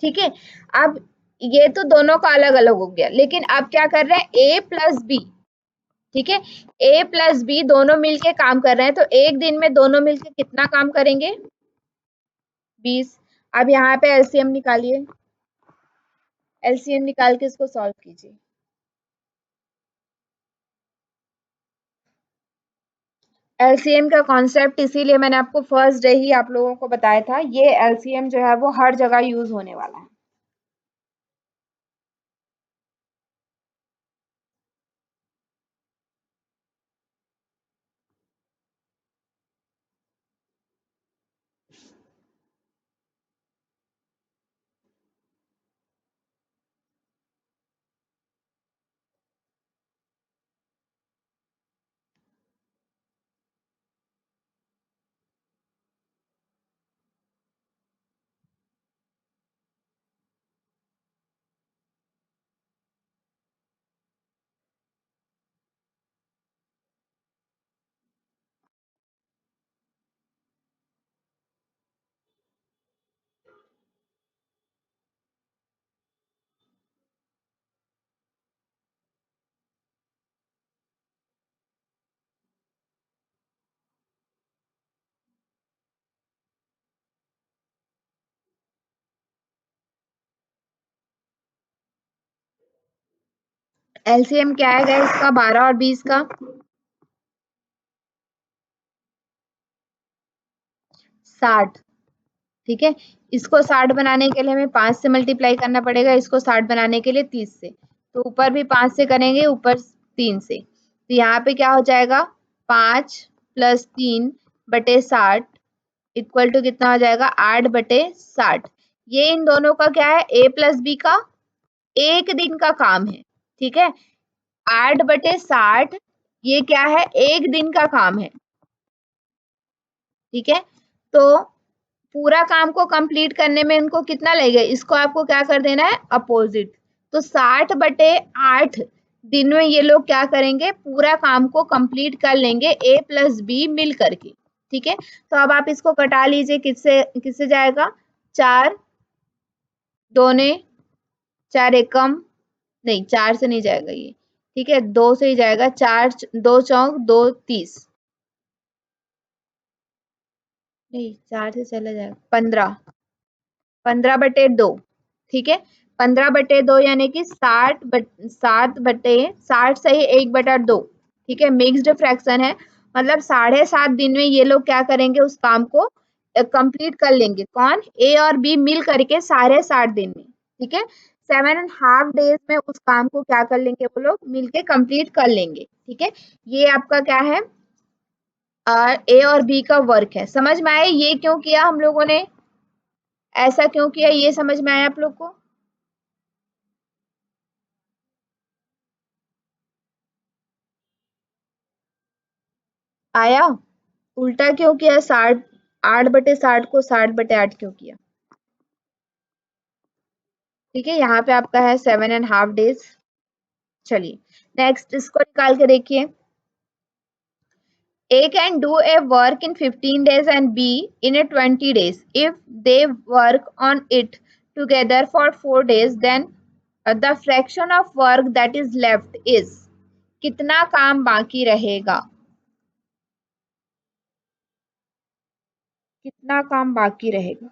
ठीक है। अब ये तो दोनों का अलग अलग हो गया, लेकिन अब क्या कर रहे हैं, ए प्लस बी, ठीक है, ए प्लस बी दोनों मिलके काम कर रहे हैं, तो एक दिन में दोनों मिलके कितना काम करेंगे, 20। अब यहाँ पे एलसीएम निकालिए, एलसीएम निकाल के इसको सॉल्व कीजिए। एलसीएम का कॉन्सेप्ट इसीलिए मैंने आपको फर्स्ट डे ही आप लोगों को बताया था, ये एलसीएम जो है वो हर जगह यूज होने वाला है। एलसीएम क्या है गाइस इसका, 12 और 20 का 60, ठीक है। इसको 60 बनाने के लिए हमें 5 से मल्टीप्लाई करना पड़ेगा, इसको 60 बनाने के लिए 30 से, तो ऊपर भी 5 से करेंगे, ऊपर 3 से, तो यहाँ पे क्या हो जाएगा, 5 + 3/60 इक्वल टू कितना हो जाएगा, 8/60। ये इन दोनों का क्या है, ए प्लस बी का एक दिन का काम है, ठीक है। 8/60 ये क्या है, एक दिन का काम है, ठीक है। तो पूरा काम को कंप्लीट करने में इनको कितना लगेगा, इसको आपको क्या कर देना है, अपोजिट। तो 60/8 दिन में ये लोग क्या करेंगे, पूरा काम को कंप्लीट कर लेंगे, ए प्लस बी मिल करके, ठीक है। तो अब आप इसको कटा लीजिए, किससे किससे जाएगा, 4 दूने 4 एकम, नहीं 4 से नहीं जाएगा ये, ठीक है, 2 से ही जाएगा, 4 2 चौक 2 30, नहीं 4 से चला जाएगा, 15/2, ठीक है। 15/2 यानी कि 7/60 सही 1/2, ठीक है, मिक्स्ड फ्रैक्शन है, मतलब 7.5 दिन में ये लोग क्या करेंगे, उस काम को कंप्लीट कर लेंगे, कौन, ए और बी मिल करके 60 दिन में, ठीक है। 7.5 डेज में उस काम को क्या कर लेंगे वो लोग मिलके कंप्लीट कर लेंगे। ठीक है, ये आपका क्या है, ए और बी का वर्क है। समझ में आया ये क्यों किया हम लोगों ने, ऐसा क्यों किया, ये समझ में आया आप लोग को? आया? उल्टा क्यों किया, 8/60 को 60/8 क्यों किया? ठीक है, यहाँ पे आपका है 7.5 डेज। चलिए नेक्स्ट इसको निकाल के देखिए। A can do a work in 15 days and B in a 20 days. If they work on it together for 4 days, then the fraction of work that is left is, कितना काम बाकी रहेगा, कितना काम बाकी रहेगा?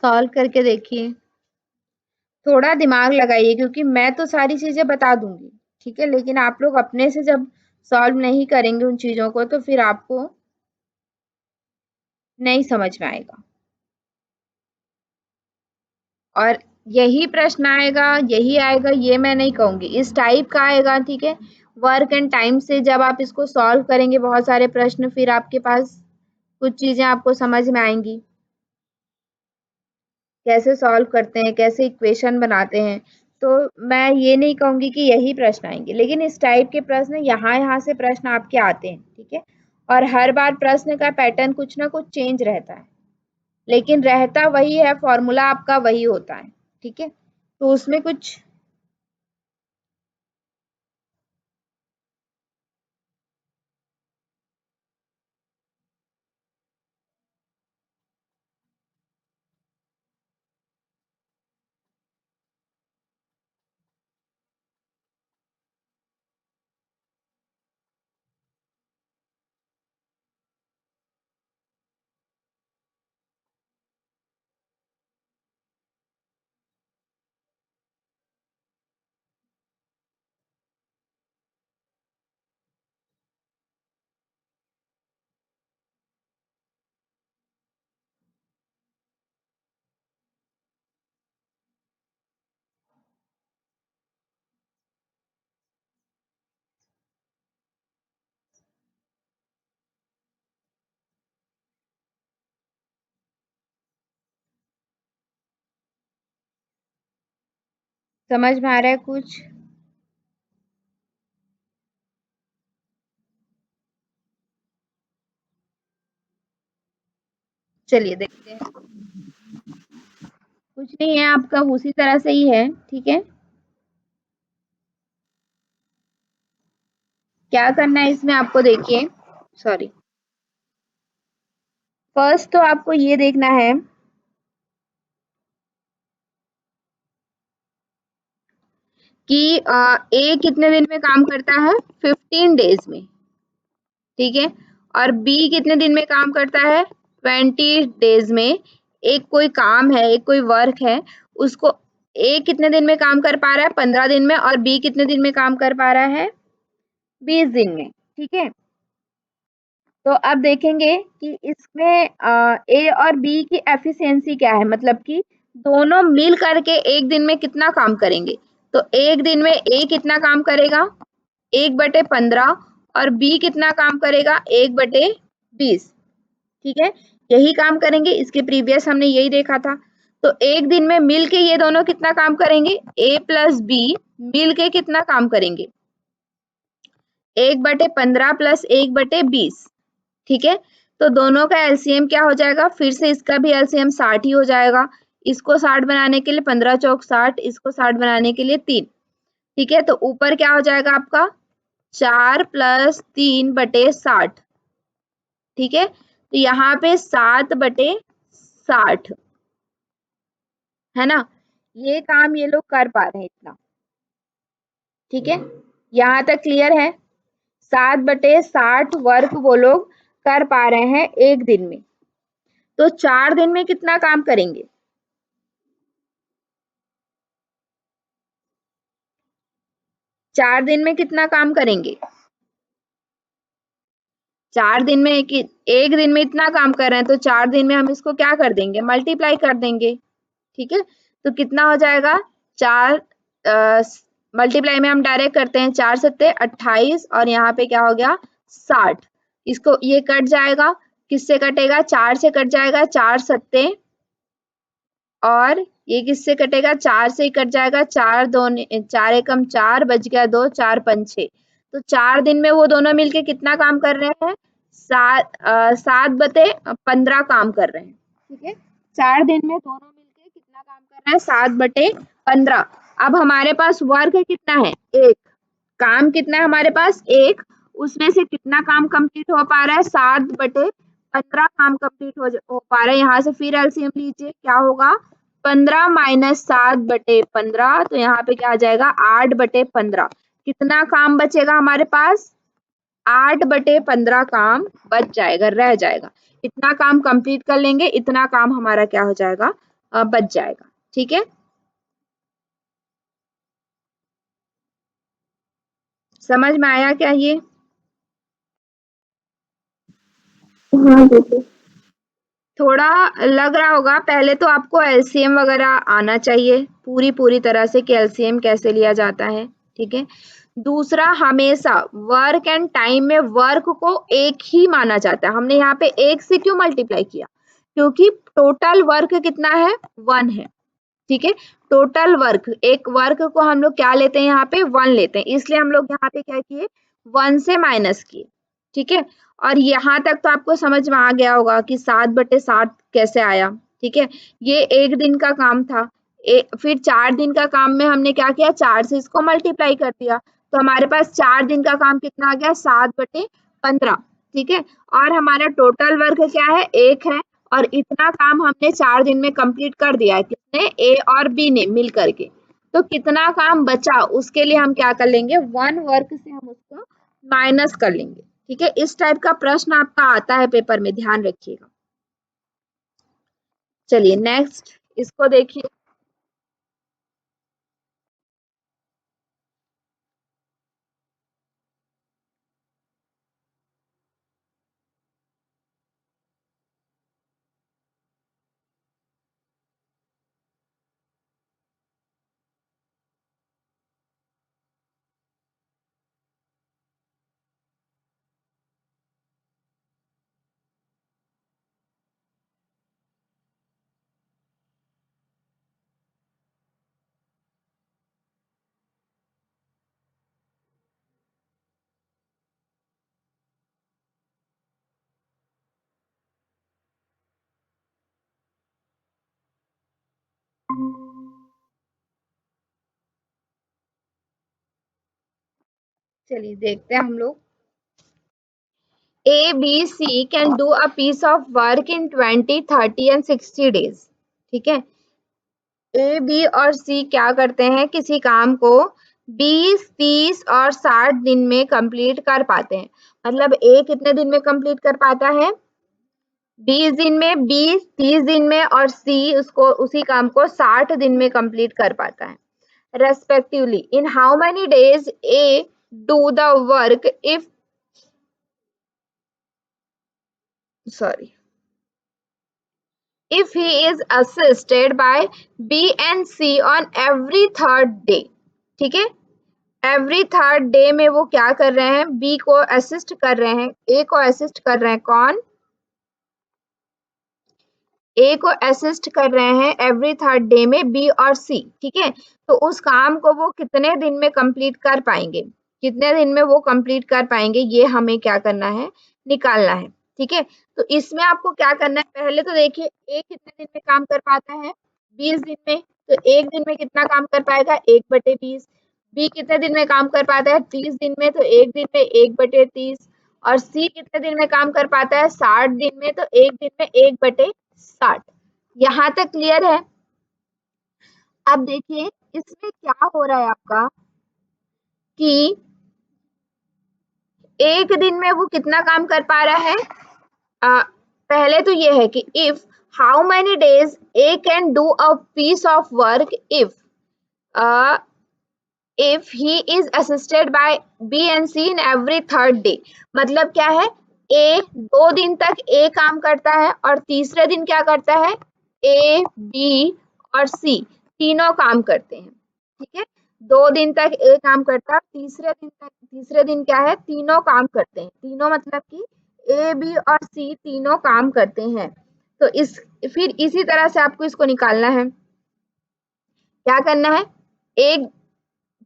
सॉल्व करके देखिए, थोड़ा दिमाग लगाइए, क्योंकि मैं तो सारी चीजें बता दूंगी, ठीक है, लेकिन आप लोग अपने से जब सॉल्व नहीं करेंगे उन चीजों को तो फिर आपको नहीं समझ में आएगा। और यही प्रश्न आएगा, यही आएगा, ये मैं नहीं कहूंगी, इस टाइप का आएगा। ठीक है, वर्क एंड टाइम से जब आप इसको सॉल्व करेंगे बहुत सारे प्रश्न, फिर आपके पास कुछ चीजें आपको समझ में आएंगी, कैसे सॉल्व करते हैं, कैसे इक्वेशन बनाते हैं। तो मैं ये नहीं कहूंगी कि यही प्रश्न आएंगे, लेकिन इस टाइप के प्रश्न यहाँ से प्रश्न आपके आते हैं। ठीक है, और हर बार प्रश्न का पैटर्न कुछ ना कुछ चेंज रहता है, लेकिन रहता वही है, फॉर्मूला आपका वही होता है। ठीक है, तो उसमें कुछ समझ में आ रहा है कुछ? चलिए देखते हैं। कुछ नहीं है आपका, उसी तरह से ही है। ठीक है, क्या करना है इसमें आपको, देखिए, सॉरी, फर्स्ट तो आपको ये देखना है कि ए कितने दिन में काम करता है, 15 डेज में। ठीक है, और बी कितने दिन में काम करता है, 20 डेज में। एक कोई काम है, एक कोई वर्क है, उसको ए कितने दिन में काम कर पा रहा है, 15 दिन में, और बी कितने दिन में काम कर पा रहा है, 20 दिन में। ठीक है, तो अब देखेंगे कि इसमें ए और बी की एफिशिएंसी क्या है, मतलब कि दोनों मिल करके एक दिन में कितना काम करेंगे। तो एक दिन में ए कितना काम करेगा, 1/15, और बी कितना काम करेगा, 1/20। ठीक है, यही काम करेंगे, इसके प्रीवियस हमने यही देखा था। तो एक दिन में मिल के ये दोनों कितना काम करेंगे, ए प्लस बी मिल के कितना काम करेंगे, 1/15 प्लस 1/20। ठीक है। तो दोनों का एलसीएम क्या हो जाएगा, फिर से इसका भी एलसीएम 60 ही हो जाएगा। इसको 60 बनाने के लिए 15 चौक 60, इसको 60 बनाने के लिए 3। ठीक है, तो ऊपर क्या हो जाएगा आपका 4 + 3 बटे 60। ठीक है, तो यहाँ पे 7 बटे 60 है ना। ये काम ये लोग कर पा रहे हैं इतना। ठीक है, यहाँ तक क्लियर है। 7 बटे 60 वर्क वो लोग कर पा रहे हैं एक दिन में। तो 4 दिन में कितना काम करेंगे? 4 दिन में कितना काम करेंगे? 4 दिन में एक दिन में इतना काम कर रहे हैं, तो 4 दिन में हम इसको क्या कर देंगे, मल्टीप्लाई कर देंगे। ठीक है, तो कितना हो जाएगा 4 मल्टीप्लाई में हम डायरेक्ट करते हैं, 4 सत्ते 28 और यहाँ पे क्या हो गया 60। इसको ये कट जाएगा, किससे कटेगा 4 से कट जाएगा, 4 सत्ते और ये किससे कटेगा 4 से ही कट जाएगा, 4 2 4 एकम 4 बच गया 2, 4 5 6। तो 4 दिन में वो दोनों मिलके कितना काम कर रहे हैं, 7 बटे 15 काम कर रहे हैं। ठीक है, 4 दिन में दोनों मिलके कितना काम कर रहे हैं, 7 बटे 15। अब हमारे पास वर्क कितना है, एक। काम कितना है हमारे पास, एक। उसमें से कितना काम कंप्लीट हो पा रहा है, 7 बटे 15 काम कंप्लीट हो पा रहा है। यहाँ से फिर एलसीएम लीजिए, क्या होगा 15 माइनस 7 बटे 15, तो यहाँ पे क्या आ जाएगा 8 बटे 15। कितना काम बचेगा हमारे पास, 8 बटे 15 काम बच जाएगा, रह जाएगा। इतना काम कंप्लीट कर लेंगे, इतना काम हमारा क्या हो जाएगा, बच जाएगा। ठीक है, समझ में आया क्या ये? हाँ दीदी। थोड़ा लग रहा होगा, पहले तो आपको एलसीएम वगैरह आना चाहिए पूरी तरह से कि एलसीएम कैसे लिया जाता है। ठीक है, दूसरा हमेशा वर्क एंड टाइम में वर्क को एक ही माना जाता है। हमने यहाँ पे एक से क्यों मल्टीप्लाई किया, क्योंकि टोटल वर्क कितना है 1 है। ठीक है, टोटल वर्क, एक वर्क को हम लोग क्या लेते हैं, यहाँ पे 1 लेते हैं, इसलिए हम लोग यहाँ पे क्या किए 1 से माइनस किए। ठीक है, और यहाँ तक तो आपको समझ में आ गया होगा कि 7 बटे 60 कैसे आया। ठीक है, ये एक दिन का काम था। फिर 4 दिन का काम में हमने क्या किया, 4 से इसको मल्टीप्लाई कर दिया, तो हमारे पास 4 दिन का काम कितना आ गया 7 बटे 15। ठीक है, और हमारा टोटल वर्क क्या है, एक है। और इतना काम हमने 4 दिन में कंप्लीट कर दिया है, किसने, ए और बी ने मिल करके। तो कितना काम बचा उसके लिए हम क्या कर लेंगे, 1 वर्क से हम उसको माइनस कर लेंगे। ठीक है, इस टाइप का प्रश्न आपका आता है पेपर में, ध्यान रखिएगा। चलिए नेक्स्ट इसको देखिए। चलिए देखते हैं हम लोग। A, B, C can do a piece of work in 20, 30 and 60 days। ठीक है, ए, बी और सी क्या करते हैं, किसी काम को 20, 30 और 60 दिन में कंप्लीट कर पाते हैं। मतलब ए कितने दिन में कंप्लीट कर पाता है, 20 दिन में, 20 30 दिन में, और सी उसको उसी काम को 60 दिन में कंप्लीट कर पाता है respectively. In how many days A do the work if, sorry, if he is assisted by B and C on every third day। ठीक है, एवरी थर्ड डे में वो क्या कर रहे हैं, बी को असिस्ट कर रहे हैं, ए को असिस्ट कर रहे हैं, कौन, ए को असिस्ट कर रहे हैं एवरी थर्ड डे में बी और सी। ठीक है, तो उस काम को वो कितने दिन में कंप्लीट कर पाएंगे, कितने दिन में वो कंप्लीट कर पाएंगे, ये हमें क्या करना है, निकालना है। ठीक है। तो इसमें आपको क्या करना है, पहले तो देखिए ए कितने दिन में काम कर पाता है, 20 दिन में। तो एक दिन में कितना काम कर पाएगा, 1/20। बी कितने दिन में काम कर पाता है, 30 दिन में, तो एक दिन में 1/30। और सी कितने दिन में काम कर पाता है, 60 दिन में, तो एक दिन में 1/60। यहाँ तक क्लियर है। अब देखिए इसमें क्या हो रहा है आपका कि एक दिन में वो कितना काम कर पा रहा है। पहले तो ये है कि if how many days A can do a piece of work if he is assisted by B and C in every third day. मतलब क्या है, ए 2 दिन तक ए काम करता है और तीसरे दिन क्या करता है, ए बी और सी तीनों काम करते हैं। ठीक है, 2 दिन तक ए काम करता है, तीसरे दिन क्या है, तीनों काम करते हैं। तीनों मतलब कि ए बी और सी तीनों काम करते हैं। तो इस फिर इसी तरह से आपको इसको निकालना है। क्या करना है, एक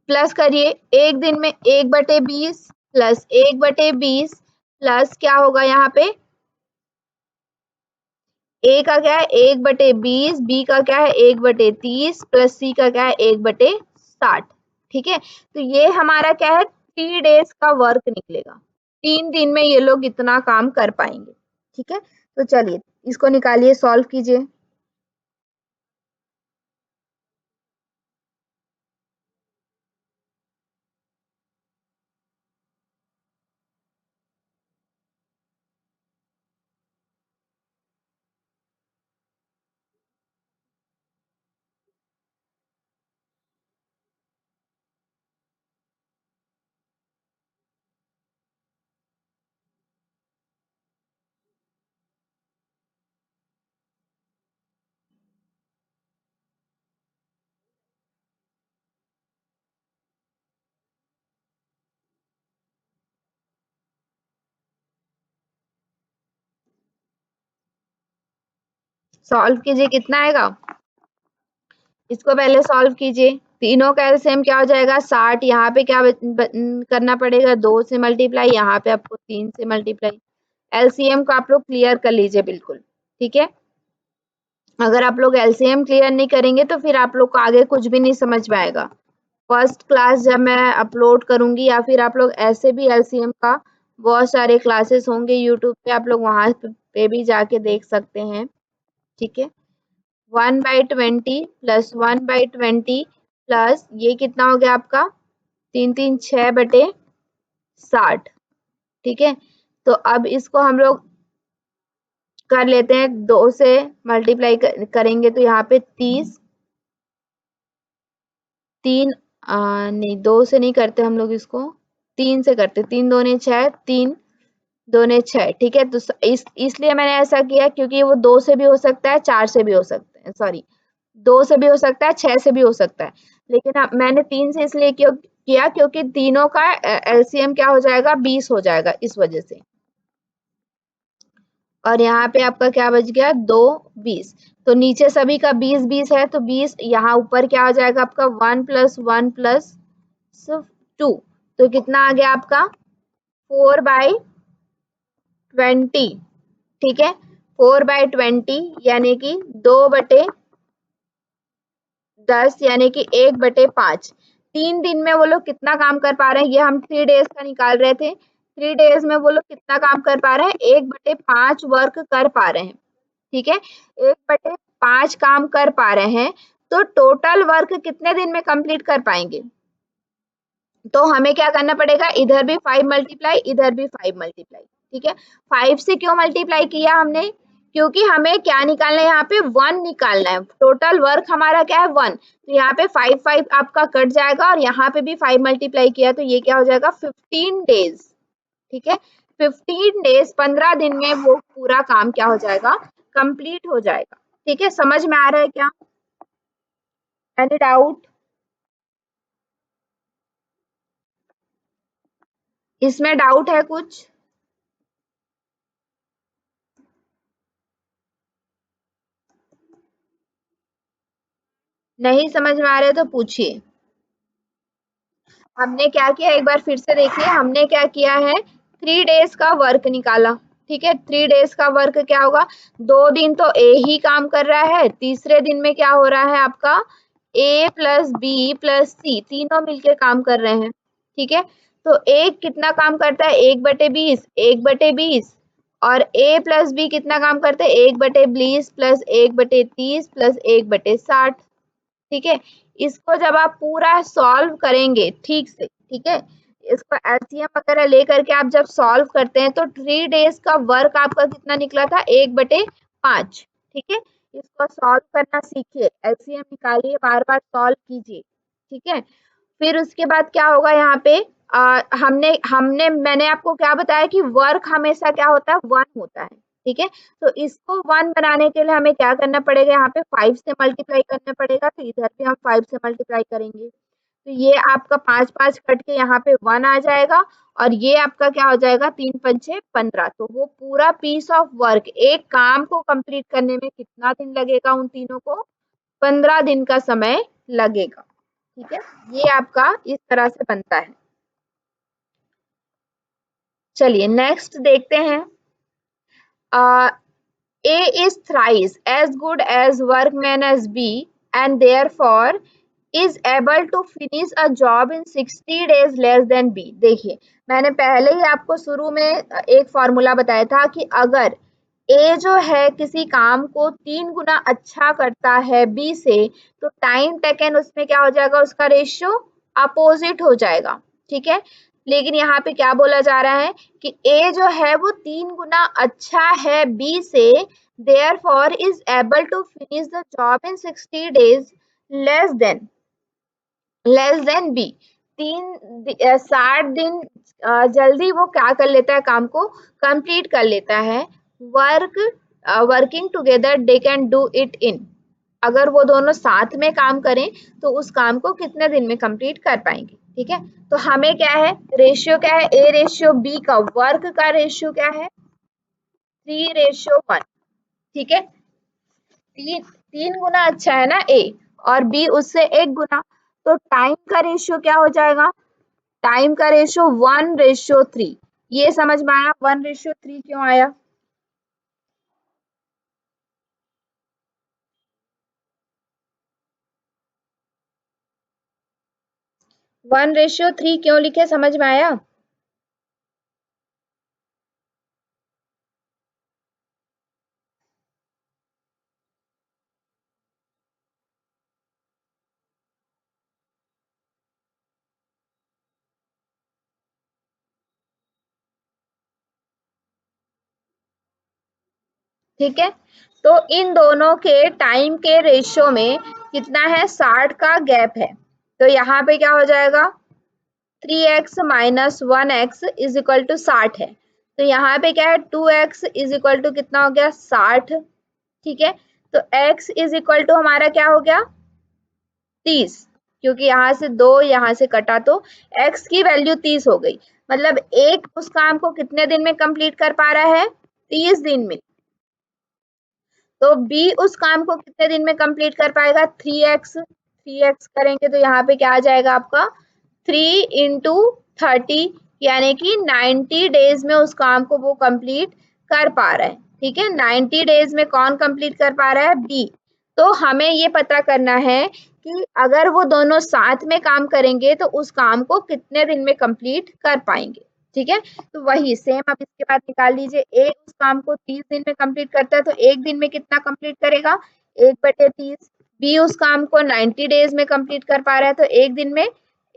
प्लस करिए, एक दिन में 1/20 प्लस 1/20 प्लस क्या होगा यहाँ पे, ए का क्या है 1/20, बी का क्या है 1/30 प्लस सी का क्या है 1/60। ठीक है, तो ये हमारा क्या है, 3 डेज का वर्क निकलेगा। 3 दिन में ये लोग इतना काम कर पाएंगे। ठीक है, तो चलिए इसको निकालिए, सॉल्व कीजिए। सॉल्व कीजिए, कितना आएगा, इसको पहले सॉल्व कीजिए। तीनों का एलसीएम क्या हो जाएगा, 60। यहाँ पे क्या करना पड़ेगा, 2 से मल्टीप्लाई, यहाँ पे आपको 3 से मल्टीप्लाई। एलसीएम को आप लोग क्लियर कर लीजिए बिल्कुल। ठीक है, अगर आप लोग एलसीएम क्लियर नहीं करेंगे तो फिर आप लोग को आगे कुछ भी नहीं समझ में आएगा। फर्स्ट क्लास जब मैं अपलोड करूंगी या फिर आप लोग ऐसे भी एलसीएम का बहुत सारे क्लासेस होंगे यूट्यूब पे, आप लोग वहां पे भी जाके देख सकते हैं। ठीक है, 1/20 प्लस 1/20 प्लस ये कितना हो गया आपका, 3×6/60। ठीक है, तो अब इसको हम लोग कर लेते हैं, 2 से मल्टीप्लाई करेंगे तो यहाँ पे 30, 3 नहीं 2 से नहीं करते हम लोग इसको, 3 से करते, 3 दूने 6, 3 दूने 6। ठीक है, तो इसलिए मैंने ऐसा किया क्योंकि वो 2 से भी हो सकता है, 4 से भी हो सकता है, सॉरी 2 से भी हो सकता है, 6 से भी हो सकता है। लेकिन मैंने 3 से इसलिए किया क्योंकि तीनों का एलसीएम क्या हो जाएगा, 20 हो जाएगा, इस वजह से। और यहाँ पे आपका क्या बच गया, 2 20। तो नीचे सभी का 20 20 है, तो 20 यहाँ ऊपर क्या हो जाएगा आपका, 1 + 1 + 2। तो कितना आ गया आपका, 4/20। ठीक है, 4/20 यानी कि 2/10 यानी कि 1/5। 3 दिन में वो लोग कितना काम कर पा रहे हैं, ये हम 3 डेज का निकाल रहे थे। 3 डेज में वो लोग कितना काम कर पा रहे हैं, 1/5 वर्क कर पा रहे हैं। ठीक है, 1/5 काम कर पा रहे हैं, तो टोटल वर्क कितने दिन में कंप्लीट कर पाएंगे। तो हमें क्या करना पड़ेगा, इधर भी 5 मल्टीप्लाई, इधर भी 5 मल्टीप्लाई। ठीक है, 5 से क्यों मल्टीप्लाई किया हमने, क्योंकि हमें क्या निकालना है, यहाँ पे 1 निकालना है। टोटल वर्क हमारा क्या है, 1। तो यहाँ पे 5 5 आपका कट जाएगा और यहाँ पे भी 5 मल्टीप्लाई किया तो ये क्या हो जाएगा, 15 डेज। ठीक है, 15 डेज, 15 दिन में वो पूरा काम क्या हो जाएगा, कंप्लीट हो जाएगा। ठीक है, समझ में आ रहा है क्या, एनी डाउट, इसमें डाउट है कुछ, नहीं समझ में आ रहा है तो पूछिए। हमने क्या किया, एक बार फिर से देखिए, हमने क्या किया है, 3 डेज का वर्क निकाला। ठीक है। 3 डेज का वर्क क्या होगा, 2 दिन तो ए ही काम कर रहा है, तीसरे दिन में क्या हो रहा है आपका ए प्लस बी प्लस सी तीनों मिलके काम कर रहे हैं। ठीक है, तो एक कितना काम करता है, 1/20, 1/20, और ए प्लस बी कितना काम करते हैं, 1/20 प्लस 1/30 प्लस 1/60। ठीक है, इसको जब आप पूरा सॉल्व करेंगे ठीक से, ठीक है, इसको एलसीएम वगैरह लेकर के आप जब सॉल्व करते हैं तो 3 डेज का वर्क आपका कितना निकला था, 1/5। ठीक है, इसको सॉल्व करना सीखिए, एलसीएम निकालिए, बार बार सॉल्व कीजिए। ठीक है, फिर उसके बाद क्या होगा यहाँ पे, हमने हमने मैंने आपको क्या बताया कि वर्क हमेशा क्या होता है, 1 होता है। ठीक है, तो इसको 1 बनाने के लिए हमें क्या करना पड़ेगा, यहाँ पे 5 से मल्टीप्लाई करना पड़ेगा, तो इधर भी हम 5 से मल्टीप्लाई करेंगे, तो ये आपका 5 कट के यहाँ पे 1 आ जाएगा, और ये आपका क्या हो जाएगा, 3 पंचे 15। तो वो पूरा पीस ऑफ वर्क, एक काम को कंप्लीट करने में कितना दिन लगेगा, उन तीनों को 15 दिन का समय लगेगा। ठीक है, ये आपका इस तरह से बनता है। चलिए नेक्स्ट देखते हैं। A is thrice as good as workman as B and therefore is able to finish a job in 60 days less than B। देखिए, मैंने पहले ही आपको शुरू में एक फॉर्मूला बताया था कि अगर A जो है किसी काम को 3 गुना अच्छा करता है B से, तो टाइम टेकन उसमें क्या हो जाएगा, उसका रेशियो अपोजिट हो जाएगा। ठीक है, लेकिन यहाँ पे क्या बोला जा रहा है कि A जो है वो 3 गुना अच्छा है B से, therefore is able to finish the job in 60 days less than B। 60 दिन जल्दी वो क्या कर लेता है, काम को कंप्लीट कर लेता है। Work working together they can do it in, अगर वो दोनों साथ में काम करें तो उस काम को कितने दिन में कंप्लीट कर पाएंगे। ठीक है, तो हमें क्या है, रेशियो क्या है, ए रेशियो बी का वर्क का रेशियो क्या है, 3:1। ठीक है, 3 गुना अच्छा है ना ए, और बी उससे 1 गुना, तो टाइम का रेशियो क्या हो जाएगा, टाइम का रेशियो 1:3। ये समझ में आया 1:3 क्यों आया। 1:3 क्यों लिखे, समझ में आया। ठीक है, तो इन दोनों के टाइम के रेशियो में कितना है, 60 का गैप है, तो यहाँ पे क्या हो जाएगा, 3x minus 1x is equal to 60 है, तो यहाँ पे क्या है, 2x इज इक्वल टू कितना हो गया, 60। ठीक है, तो x इज इक्वल टू हमारा क्या हो गया, 30, क्योंकि यहाँ से 2 यहाँ से कटा तो x की वैल्यू 30 हो गई, मतलब एक उस काम को कितने दिन में कंप्लीट कर पा रहा है, 30 दिन में। तो बी उस काम को कितने दिन में कंप्लीट कर पाएगा, 3x करेंगे तो यहाँ पे क्या आ जाएगा आपका, 3 × 30, यानी कि 90 डेज में उस काम को वो कंप्लीट कर पा रहा है। ठीक है, 90 डेज में कौन कंप्लीट कर पा रहा है, बी। तो हमें ये पता करना है कि अगर वो दोनों साथ में काम करेंगे तो उस काम को कितने दिन में कंप्लीट कर पाएंगे। ठीक है, तो वही सेम अब इसके बाद निकाल लीजिए, ए उस काम को 30 दिन में कंप्लीट करता है तो एक दिन में कितना कंप्लीट करेगा, 1/30। बी उस काम को 90 डेज में कंप्लीट कर पा रहा है तो एक दिन में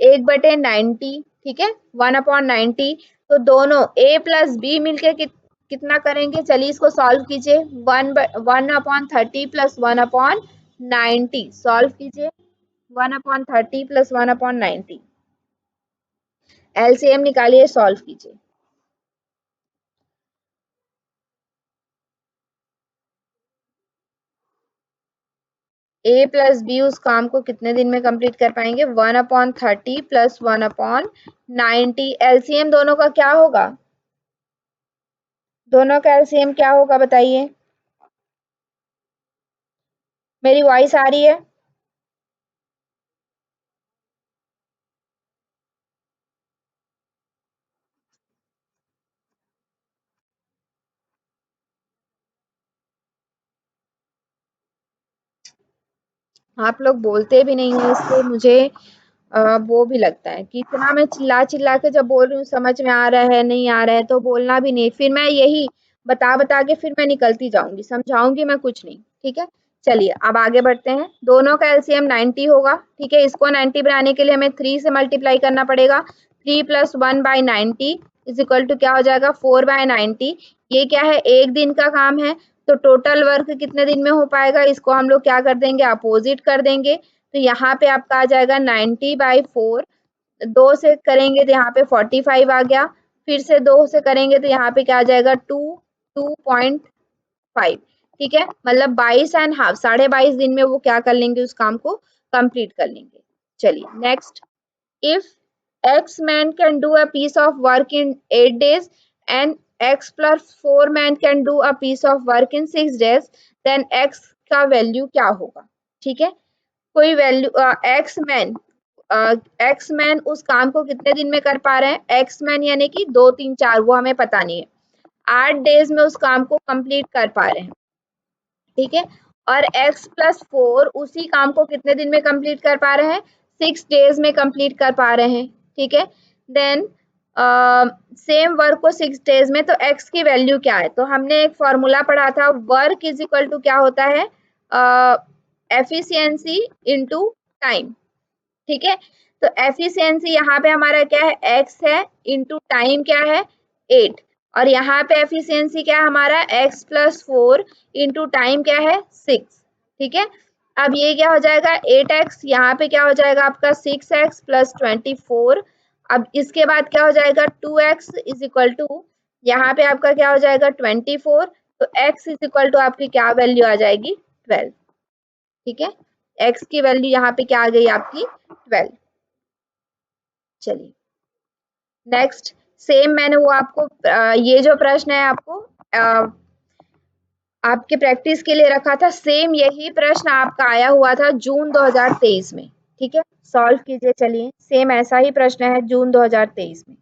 1/90। ठीक है, 1/90। तो दोनों ए प्लस बी मिलके कितना करेंगे, चलिए इसको सॉल्व कीजिए, 1/30 प्लस 1/90 सॉल्व कीजिए, 1/30 प्लस 1/90 एलसीएम निकालिए, सॉल्व कीजिए। ए प्लस बी उस काम को कितने दिन में कंप्लीट कर पाएंगे, 1/30 प्लस 1/90। एलसीएम दोनों का क्या होगा, दोनों का एलसीएम क्या होगा बताइए, मेरी वॉइस आ रही है। आप लोग बोलते भी नहीं है, इसलिए मुझे वो भी लगता है कि इतना मैं चिल्ला चिल्ला के जब बोल रही हूँ समझ में आ रहा है नहीं आ रहा है तो बोलना भी नहीं, फिर मैं यही बता बता के फिर मैं निकलती जाऊंगी, समझाऊंगी मैं कुछ नहीं। ठीक है, चलिए अब आगे बढ़ते हैं। दोनों का एलसीएम 90 होगा। ठीक है, इसको 90 बनाने के लिए हमें 3 से मल्टीप्लाई करना पड़ेगा। 3 प्लस 1/90 इज इक्वल टू क्या हो जाएगा 4/90। ये क्या है, एक दिन का काम है, तो टोटल वर्क कितने दिन में हो पाएगा, इसको हम लोग क्या कर देंगे, अपोजिट कर देंगे। तो यहाँ पे आपका आ जाएगा 90/4। 2 से करेंगे तो यहाँ पे 45 आ गया। फिर से 2 से करेंगे तो यहाँ पे क्या आ जाएगा 2.5। ठीक है, मतलब 22.5, 22.5 दिन में वो क्या कर लेंगे, उस काम को कंप्लीट कर लेंगे। चलिए next, if X man can do a piece of work in 8 days and X plus 4 man can do a piece of work in 6 days, then X का वैल्यू क्या होगा। ठीक है, कोई वैल्यू एक्स मैन उस काम को कितने दिन में कर पा रहे हैं, एक्स मैन यानी कि 2 3 4 वो हमें पता नहीं है, 8 डेज में उस काम को कंप्लीट कर पा रहे हैं। ठीक है, और x प्लस 4 उसी काम को कितने दिन में कंप्लीट कर पा रहे हैं, 6 डेज में कंप्लीट कर पा रहे हैं। ठीक है, देन सेम वर्क को 6 डेज में, तो x की वैल्यू क्या है, तो हमने एक फॉर्मूला पढ़ा था, वर्क इज इक्वल टू क्या होता है, एफिशिएंसी इनटू टाइम। ठीक है, तो एफिशिएंसी यहाँ पे हमारा क्या है, x है, इनटू टाइम क्या है 8, और यहाँ पे एफिशिएंसी क्या है हमारा x प्लस 4 इंटू टाइम क्या है 6। ठीक है, अब ये क्या हो जाएगा 8x, यहाँ पे क्या हो जाएगा आपका 6x प्लस 24। अब इसके बाद क्या हो जाएगा 2x इज इक्वल टू, यहाँ पे आपका क्या हो जाएगा 24। तो x इज इक्वल टू आपकी क्या वैल्यू आ जाएगी 12। ठीक है, x की वैल्यू यहाँ पे क्या आ गई आपकी 12। चलिए नेक्स्ट, सेम मैंने वो आपको ये जो प्रश्न है आपको आपके प्रैक्टिस के लिए रखा था, सेम यही प्रश्न आपका आया हुआ था जून 2023 में। ठीक है, सॉल्व कीजिए। चलिए सेम ऐसा ही प्रश्न है जून 2023 में।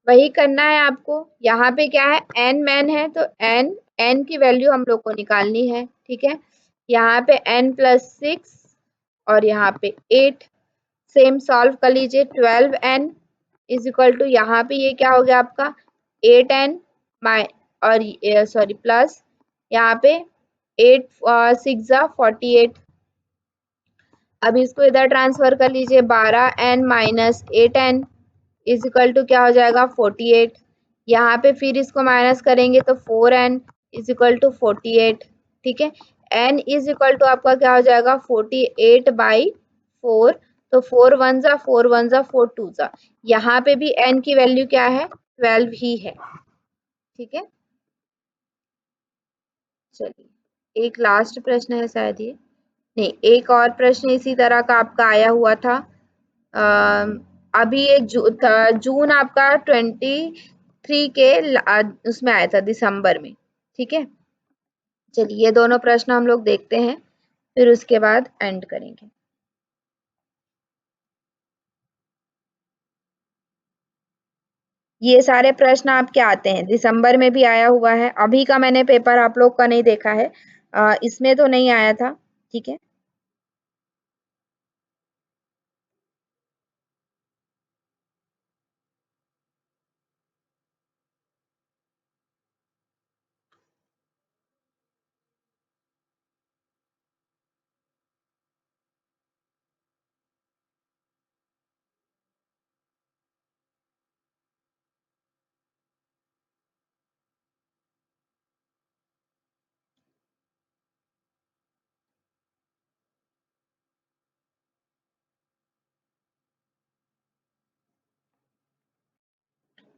वही करना है आपको। यहाँ पे क्या है, एन मैन है, तो एन एन की वैल्यू हम लोग को निकालनी है। ठीक है, यहाँ पे एन प्लस 6 और यहाँ पे 8, सेम सॉल्व कर लीजिए। 12n इज इक्वल टू, यहाँ पे ये क्या हो गया आपका 8n माइ और सॉरी प्लस यहाँ पे 8 6 48। अब इसको इधर ट्रांसफर कर लीजिए, 12n minus 8n is equal to क्या हो जाएगा 48। यहाँ पे फिर इसको माइनस करेंगे तो 4n इज इक्वल टू 48। ठीक है, n इज इक्वल टू आपका क्या हो जाएगा 48/4। तो 4 1 जा 4 1 जा 4 2 जा, यहाँ पे भी n की वैल्यू क्या है 12 ही है। ठीक है, चलिए एक लास्ट प्रश्न है शायद ये, नहीं एक और प्रश्न इसी तरह का आपका आया हुआ था। अभी एक जून आपका 23 के उसमें आया था दिसंबर में। ठीक है, चलिए ये दोनों प्रश्न हम लोग देखते हैं, फिर उसके बाद एंड करेंगे। ये सारे प्रश्न आपके आते हैं, दिसंबर में भी आया हुआ है। अभी का मैंने पेपर आप लोग का नहीं देखा है, इसमें तो नहीं आया था। ठीक है,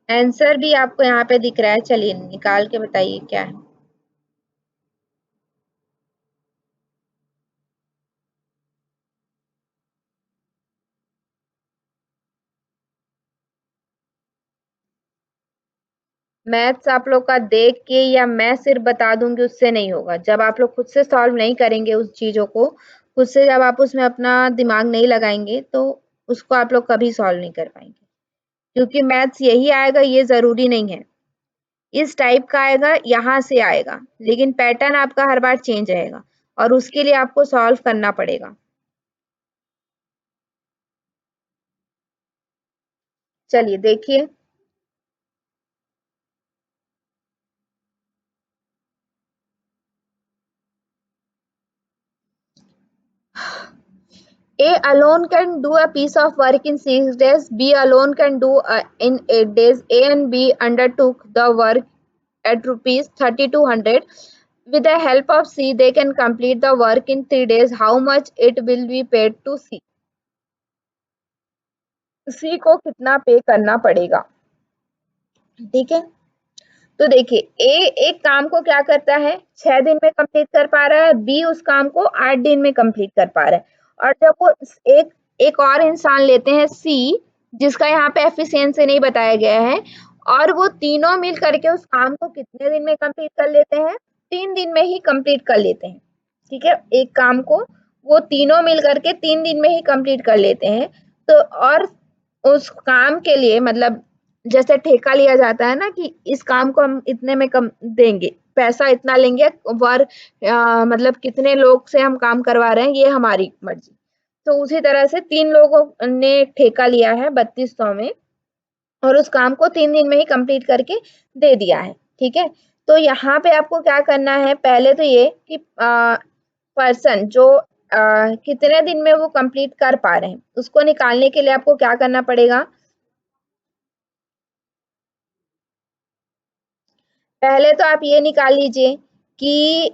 आंसर भी आपको यहाँ पे दिख रहा है, चलिए निकाल के बताइए क्या है। मैथ्स आप लोग का देख के या मैं सिर्फ बता दूंगी उससे नहीं होगा। जब आप लोग खुद से सॉल्व नहीं करेंगे उस चीजों को, खुद से जब आप उसमें अपना दिमाग नहीं लगाएंगे तो उसको आप लोग कभी सॉल्व नहीं कर पाएंगे, क्योंकि मैथ्स यही आएगा ये जरूरी नहीं है, इस टाइप का आएगा, यहाँ से आएगा, लेकिन पैटर्न आपका हर बार चेंज रहेगा और उसके लिए आपको सॉल्व करना पड़ेगा। चलिए देखिए, A alone can do a piece of work in 6 days. B alone can do in 8 days. A and B undertook the work at rupees 3200. With the help of C, they can complete the work in 3 days. How much it will be paid to C? C को कितना पे करना पड़ेगा? ठीक है, तो देखिए ए एक काम को क्या करता है 6 दिन में कंप्लीट कर पा रहा है, बी उस काम को 8 दिन में कंप्लीट कर पा रहा है, और जब वो एक एक और इंसान लेते हैं सी, जिसका यहाँ पे एफिशिएंसी नहीं बताया गया है, और वो तीनों मिल करके उस काम को कितने दिन में कंप्लीट कर लेते हैं? 3 दिन में ही कंप्लीट कर लेते हैं। ठीक है, एक काम को वो तीनों मिल करके 3 दिन में ही कंप्लीट कर लेते हैं। तो और उस काम के लिए मतलब जैसे ठेका लिया जाता है ना कि इस काम को हम इतने में कम देंगे, पैसा इतना लेंगे, वर्क मतलब कितने लोग से हम काम करवा रहे हैं ये हमारी मर्जी। तो उसी तरह से 3 लोगों ने ठेका लिया है 3200 में, और उस काम को 3 दिन में ही कंप्लीट करके दे दिया है। ठीक है, तो यहाँ पे आपको क्या करना है, पहले तो ये कि पर्सन जो कितने दिन में वो कंप्लीट कर पा रहे हैं उसको निकालने के लिए आपको क्या करना पड़ेगा? पहले तो आप ये निकाल लीजिए कि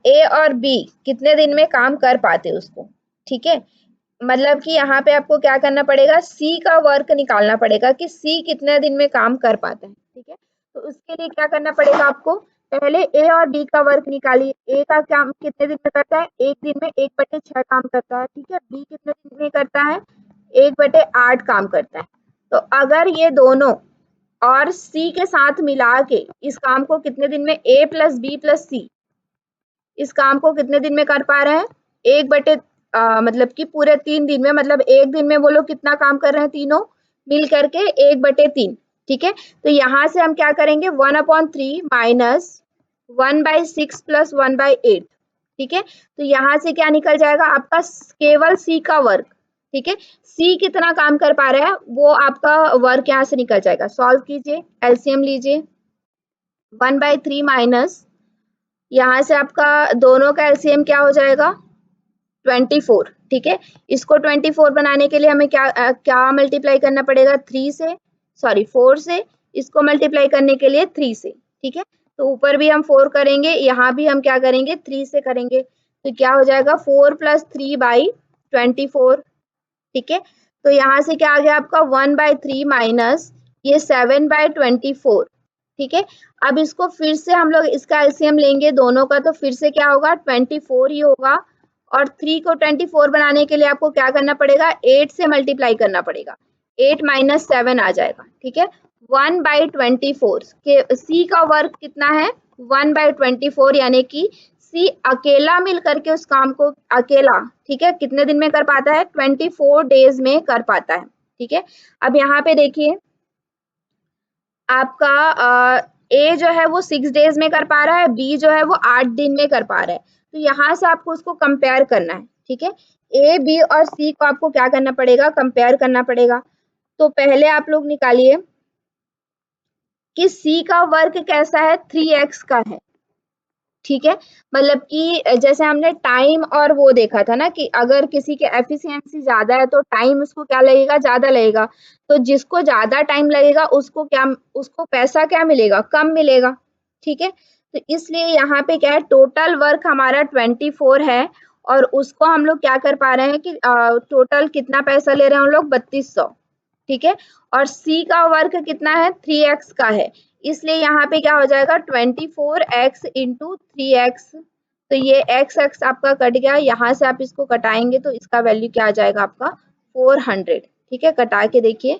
ए और बी कितने दिन में काम कर पाते उसको। ठीक है, मतलब कि यहाँ पे आपको क्या करना पड़ेगा, सी का वर्क निकालना पड़ेगा कि सी कितने दिन में काम कर पाता है। ठीक है, तो उसके लिए क्या करना पड़ेगा आपको, पहले ए और बी का वर्क निकालिए। ए का काम कितने दिन में करता है? एक दिन में 1/6 काम करता है। ठीक है, बी कितने दिन में करता है? 1/8 काम करता है। तो अगर ये दोनों और सी के साथ मिला के इस काम को कितने दिन में, ए प्लस बी प्लस सी इस काम को कितने दिन में कर पा रहे हैं? मतलब कि पूरे 3 दिन में, मतलब एक दिन में वो लोग कितना काम कर रहे हैं तीनों मिल करके? 1/3। ठीक है, तो यहाँ से हम क्या करेंगे, 1/3 माइनस 1/6 प्लस 1/8। ठीक है, तो यहाँ से क्या निकल जाएगा आपका, केवल सी का वर्क। ठीक है, सी कितना काम कर पा रहा है वो आपका वर्क यहाँ से निकल जाएगा। सॉल्व कीजिए, एलसीएम लीजिए, 1/3 माइनस यहाँ से आपका दोनों का एलसीएम क्या हो जाएगा? 24। ठीक है, इसको 24 बनाने के लिए हमें क्या मल्टीप्लाई करना पड़ेगा? 3 से, सॉरी 4 से, इसको मल्टीप्लाई करने के लिए 3 से। ठीक है, तो ऊपर भी हम 4 करेंगे, यहाँ भी हम क्या करेंगे, 3 से करेंगे, तो क्या हो जाएगा 4 + 3/24। ठीक है, तो यहाँ से क्या आ गया आपका 1/3 माइनस ये 7/24। ठीक है, अब इसको फिर से हम लोग इसका एलसीएम लेंगे दोनों का, तो फिर से क्या होगा 24 ही होगा, और 3 को 24 बनाने के लिए आपको क्या करना पड़ेगा, 8 से मल्टीप्लाई करना पड़ेगा, 8 - 7 आ जाएगा। ठीक है, 1/24 के सी का वर्क कितना है, 1/24, यानी कि सी अकेला मिल करके उस काम को अकेला, ठीक है, कितने दिन में कर पाता है, 24 डेज में कर पाता है। ठीक है, अब यहाँ पे देखिए आपका ए जो है वो 6 डेज में कर पा रहा है, बी जो है वो 8 दिन में कर पा रहा है, तो यहाँ से आपको उसको कंपेयर करना है। ठीक है, ए बी और सी को आपको क्या करना पड़ेगा, कंपेयर करना पड़ेगा। तो पहले आप लोग निकालिए कि सी का वर्क कैसा है, 3x का है। ठीक है, मतलब कि जैसे हमने टाइम और वो देखा था ना कि अगर किसी के एफिशिएंसी ज्यादा है तो टाइम उसको क्या लगेगा, ज्यादा लगेगा, तो जिसको ज्यादा टाइम लगेगा उसको पैसा क्या मिलेगा, कम मिलेगा। ठीक है, तो इसलिए यहाँ पे क्या है, टोटल वर्क हमारा 24 है, और उसको हम लोग क्या कर पा रहे हैं कि टोटल कितना पैसा ले रहे हैं हम लोग, 3200। ठीक है, और सी का वर्क कितना है, 3x का है, इसलिए यहाँ पे क्या हो जाएगा 24x इंटू 3x। तो ये x x आपका कट गया, यहाँ से आप इसको कटाएंगे तो इसका वैल्यू क्या आ जाएगा आपका 400। ठीक है, कटा के देखिए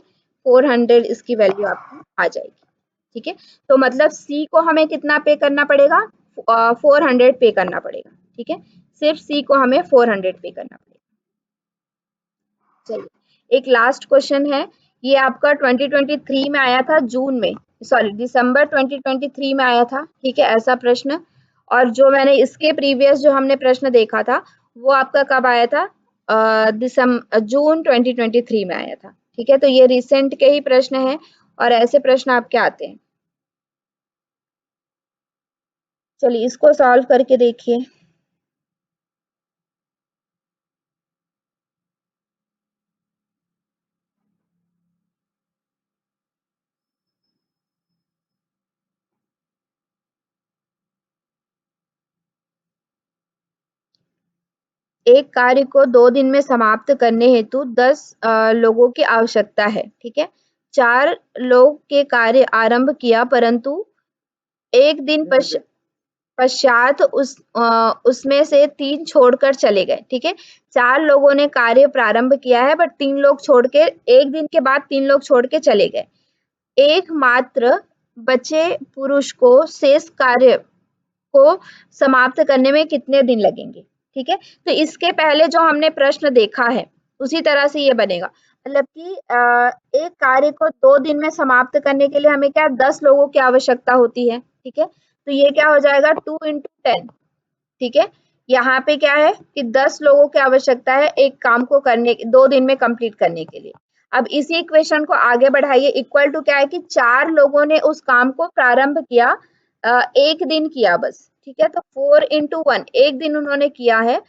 400 इसकी वैल्यू आपको आ जाएगी। ठीक है। तो मतलब सी को हमें कितना पे करना पड़ेगा, 400 पे करना पड़ेगा। ठीक है, सिर्फ सी को हमें 400 पे करना पड़ेगा। चलिए एक लास्ट क्वेश्चन है, ये आपका 2023 में आया था, जून में, सॉरी दिसंबर 2023 में आया था। ठीक है, ऐसा प्रश्न। और जो मैंने इसके प्रीवियस जो हमने प्रश्न देखा था वो आपका कब आया था, दिसंबर जून 2023 में आया था। ठीक है, तो ये रिसेंट के ही प्रश्न है और ऐसे प्रश्न आपके आते हैं। चलिए इसको सॉल्व करके देखिए। एक कार्य को 2 दिन में समाप्त करने हेतु 10 लोगों की आवश्यकता है। ठीक है, 4 लोग के कार्य आरंभ किया परंतु एक दिन पश्चात उसमें से 3 छोड़कर चले गए। ठीक है, 4 लोगों ने कार्य प्रारंभ किया है बट 3 लोग छोड़ के, एक दिन के बाद 3 लोग छोड़ के चले गए। एकमात्र बचे पुरुष को शेष कार्य को समाप्त करने में कितने दिन लगेंगे। ठीक है, तो इसके पहले जो हमने प्रश्न देखा है उसी तरह से ये बनेगा, मतलब कि एक कार्य को 2 दिन में समाप्त करने के लिए हमें क्या 10 लोगों की आवश्यकता होती है। ठीक है, तो ये क्या हो जाएगा 2 into 10। ठीक है, यहाँ पे क्या है कि 10 लोगों की आवश्यकता है एक काम को करने, 2 दिन में कंप्लीट करने के लिए। अब इसी इक्वेशन को आगे बढ़ाइए, इक्वल टू क्या है कि 4 लोगों ने उस काम को प्रारंभ किया, एक दिन किया बस। ठीक है, तो 4 into 1, एक दिन उन्होंने किया है,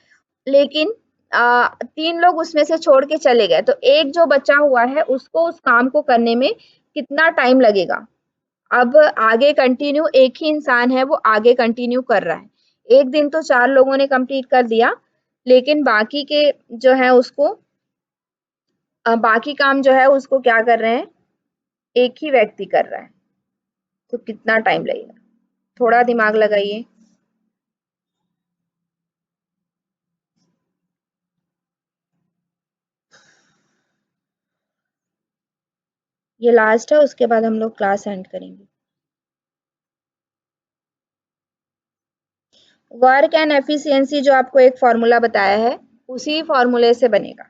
लेकिन 3 लोग उसमें से छोड़ के चले गए, तो एक जो बचा हुआ है उसको उस काम को करने में कितना टाइम लगेगा। अब आगे कंटिन्यू एक ही इंसान है, वो आगे कंटिन्यू कर रहा है। एक दिन तो 4 लोगों ने कंप्लीट कर दिया, लेकिन बाकी के जो है उसको, बाकी काम जो है उसको क्या कर रहे हैं, एक ही व्यक्ति कर रहा है। तो कितना टाइम लगेगा, थोड़ा दिमाग लगाइए। ये लास्ट है, उसके बाद हम लोग क्लास एंड करेंगे। वर्क एंड एफिशिएंसी जो आपको एक फॉर्मूला बताया है उसी फॉर्मूले से बनेगा।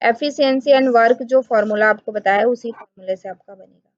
एफिशिएंसी एंड वर्क जो फॉर्मूला आपको बताया है उसी फॉर्मूले से आपका बनेगा।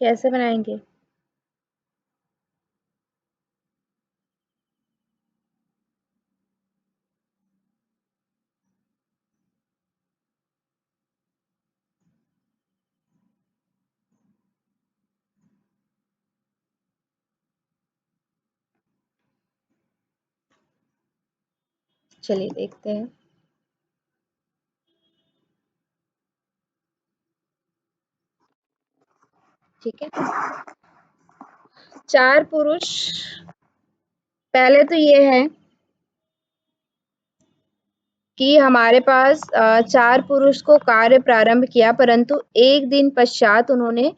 कैसे बनाएंगे? चलिए देखते हैं। ठीक है, 4 पुरुष, पहले तो ये है कि हमारे पास 4 पुरुष को कार्य प्रारंभ किया, परंतु 1 दिन पश्चात उन्होंने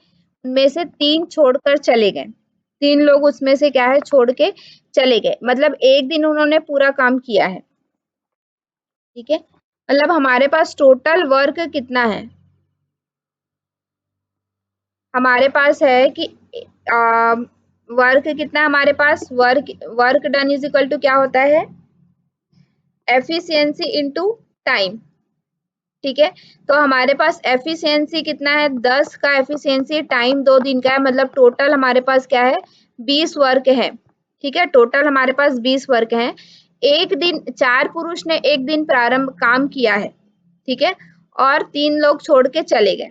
उनमें से 3 छोड़कर चले गए। 3 लोग उसमें से क्या है, छोड़ के चले गए, मतलब 1 दिन उन्होंने पूरा काम किया है। ठीक है, मतलब हमारे पास टोटल वर्क कितना है, हमारे पास है कि वर्क कितना, हमारे पास work done is equal to क्या होता है, एफिशिएंसी इनटू टाइम। ठीक है, तो हमारे पास एफिशिएंसी कितना है, 10 का एफिशिएंसी, टाइम 2 दिन का है, मतलब टोटल हमारे पास क्या है, 20 वर्क है। ठीक है, टोटल हमारे पास 20 वर्क है। एक दिन 4 पुरुष ने एक दिन प्रारंभ काम किया है। ठीक है, और 3 लोग छोड़ के चले गए,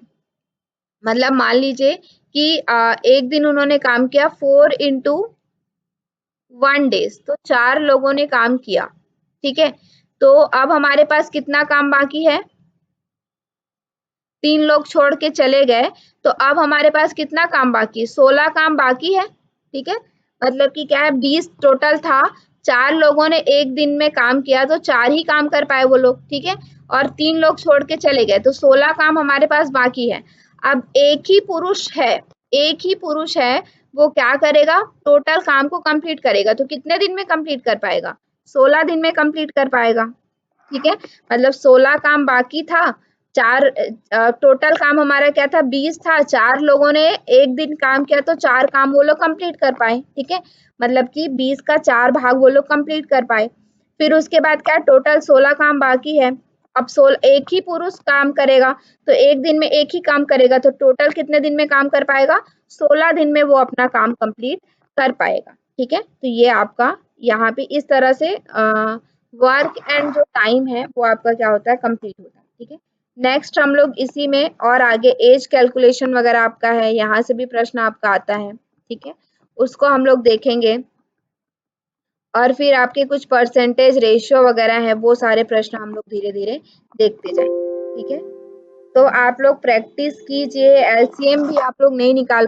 मतलब मान लीजिए कि एक दिन उन्होंने काम किया 4 into 1 days, तो 4 लोगों ने काम किया। ठीक है, तो अब हमारे पास कितना काम बाकी है, 3 लोग छोड़ के चले गए, तो अब हमारे पास कितना काम बाकी है, 16 काम बाकी है। ठीक है, मतलब कि क्या है, 20 टोटल था, 4 लोगों ने एक दिन में काम किया, तो 4 ही काम कर पाए वो लोग। ठीक है, और 3 लोग छोड़ के चले गए, तो 16 काम हमारे पास बाकी है। अब एक ही पुरुष है, वो क्या करेगा, टोटल काम को कंप्लीट करेगा, तो कितने दिन में कंप्लीट कर पाएगा, 16 दिन में कंप्लीट कर पाएगा। ठीक है, मतलब 16 काम बाकी था, टोटल काम हमारा क्या था, 20 था, 4 लोगों ने एक दिन काम किया, तो 4 काम वो लोग कंप्लीट कर पाए। ठीक है, मतलब कि 20 का 4 भाग वो लोग कंप्लीट कर पाए। फिर उसके बाद क्या, टोटल 16 काम बाकी है। अब 16 एक ही पुरुष काम करेगा, तो एक दिन में एक ही काम करेगा, तो टोटल कितने दिन में काम कर पाएगा, 16 दिन में वो अपना काम कंप्लीट कर पाएगा। ठीक है, तो ये आपका यहाँ पे इस तरह से वर्क एंड जो टाइम है वो आपका क्या होता है, कंप्लीट होता है। ठीक है, नेक्स्ट हम लोग इसी में और आगे एज कैलकुलेशन वगैरह आपका है, यहाँ से भी प्रश्न आपका आता है। ठीक है, उसको हम लोग देखेंगे, और फिर आपके कुछ परसेंटेज रेशियो वगैरह है, वो सारे प्रश्न हम लोग धीरे धीरे देखते जाएंगे। ठीक है, तो आप लोग प्रैक्टिस कीजिए, एलसीएम भी आप लोग नहीं निकाल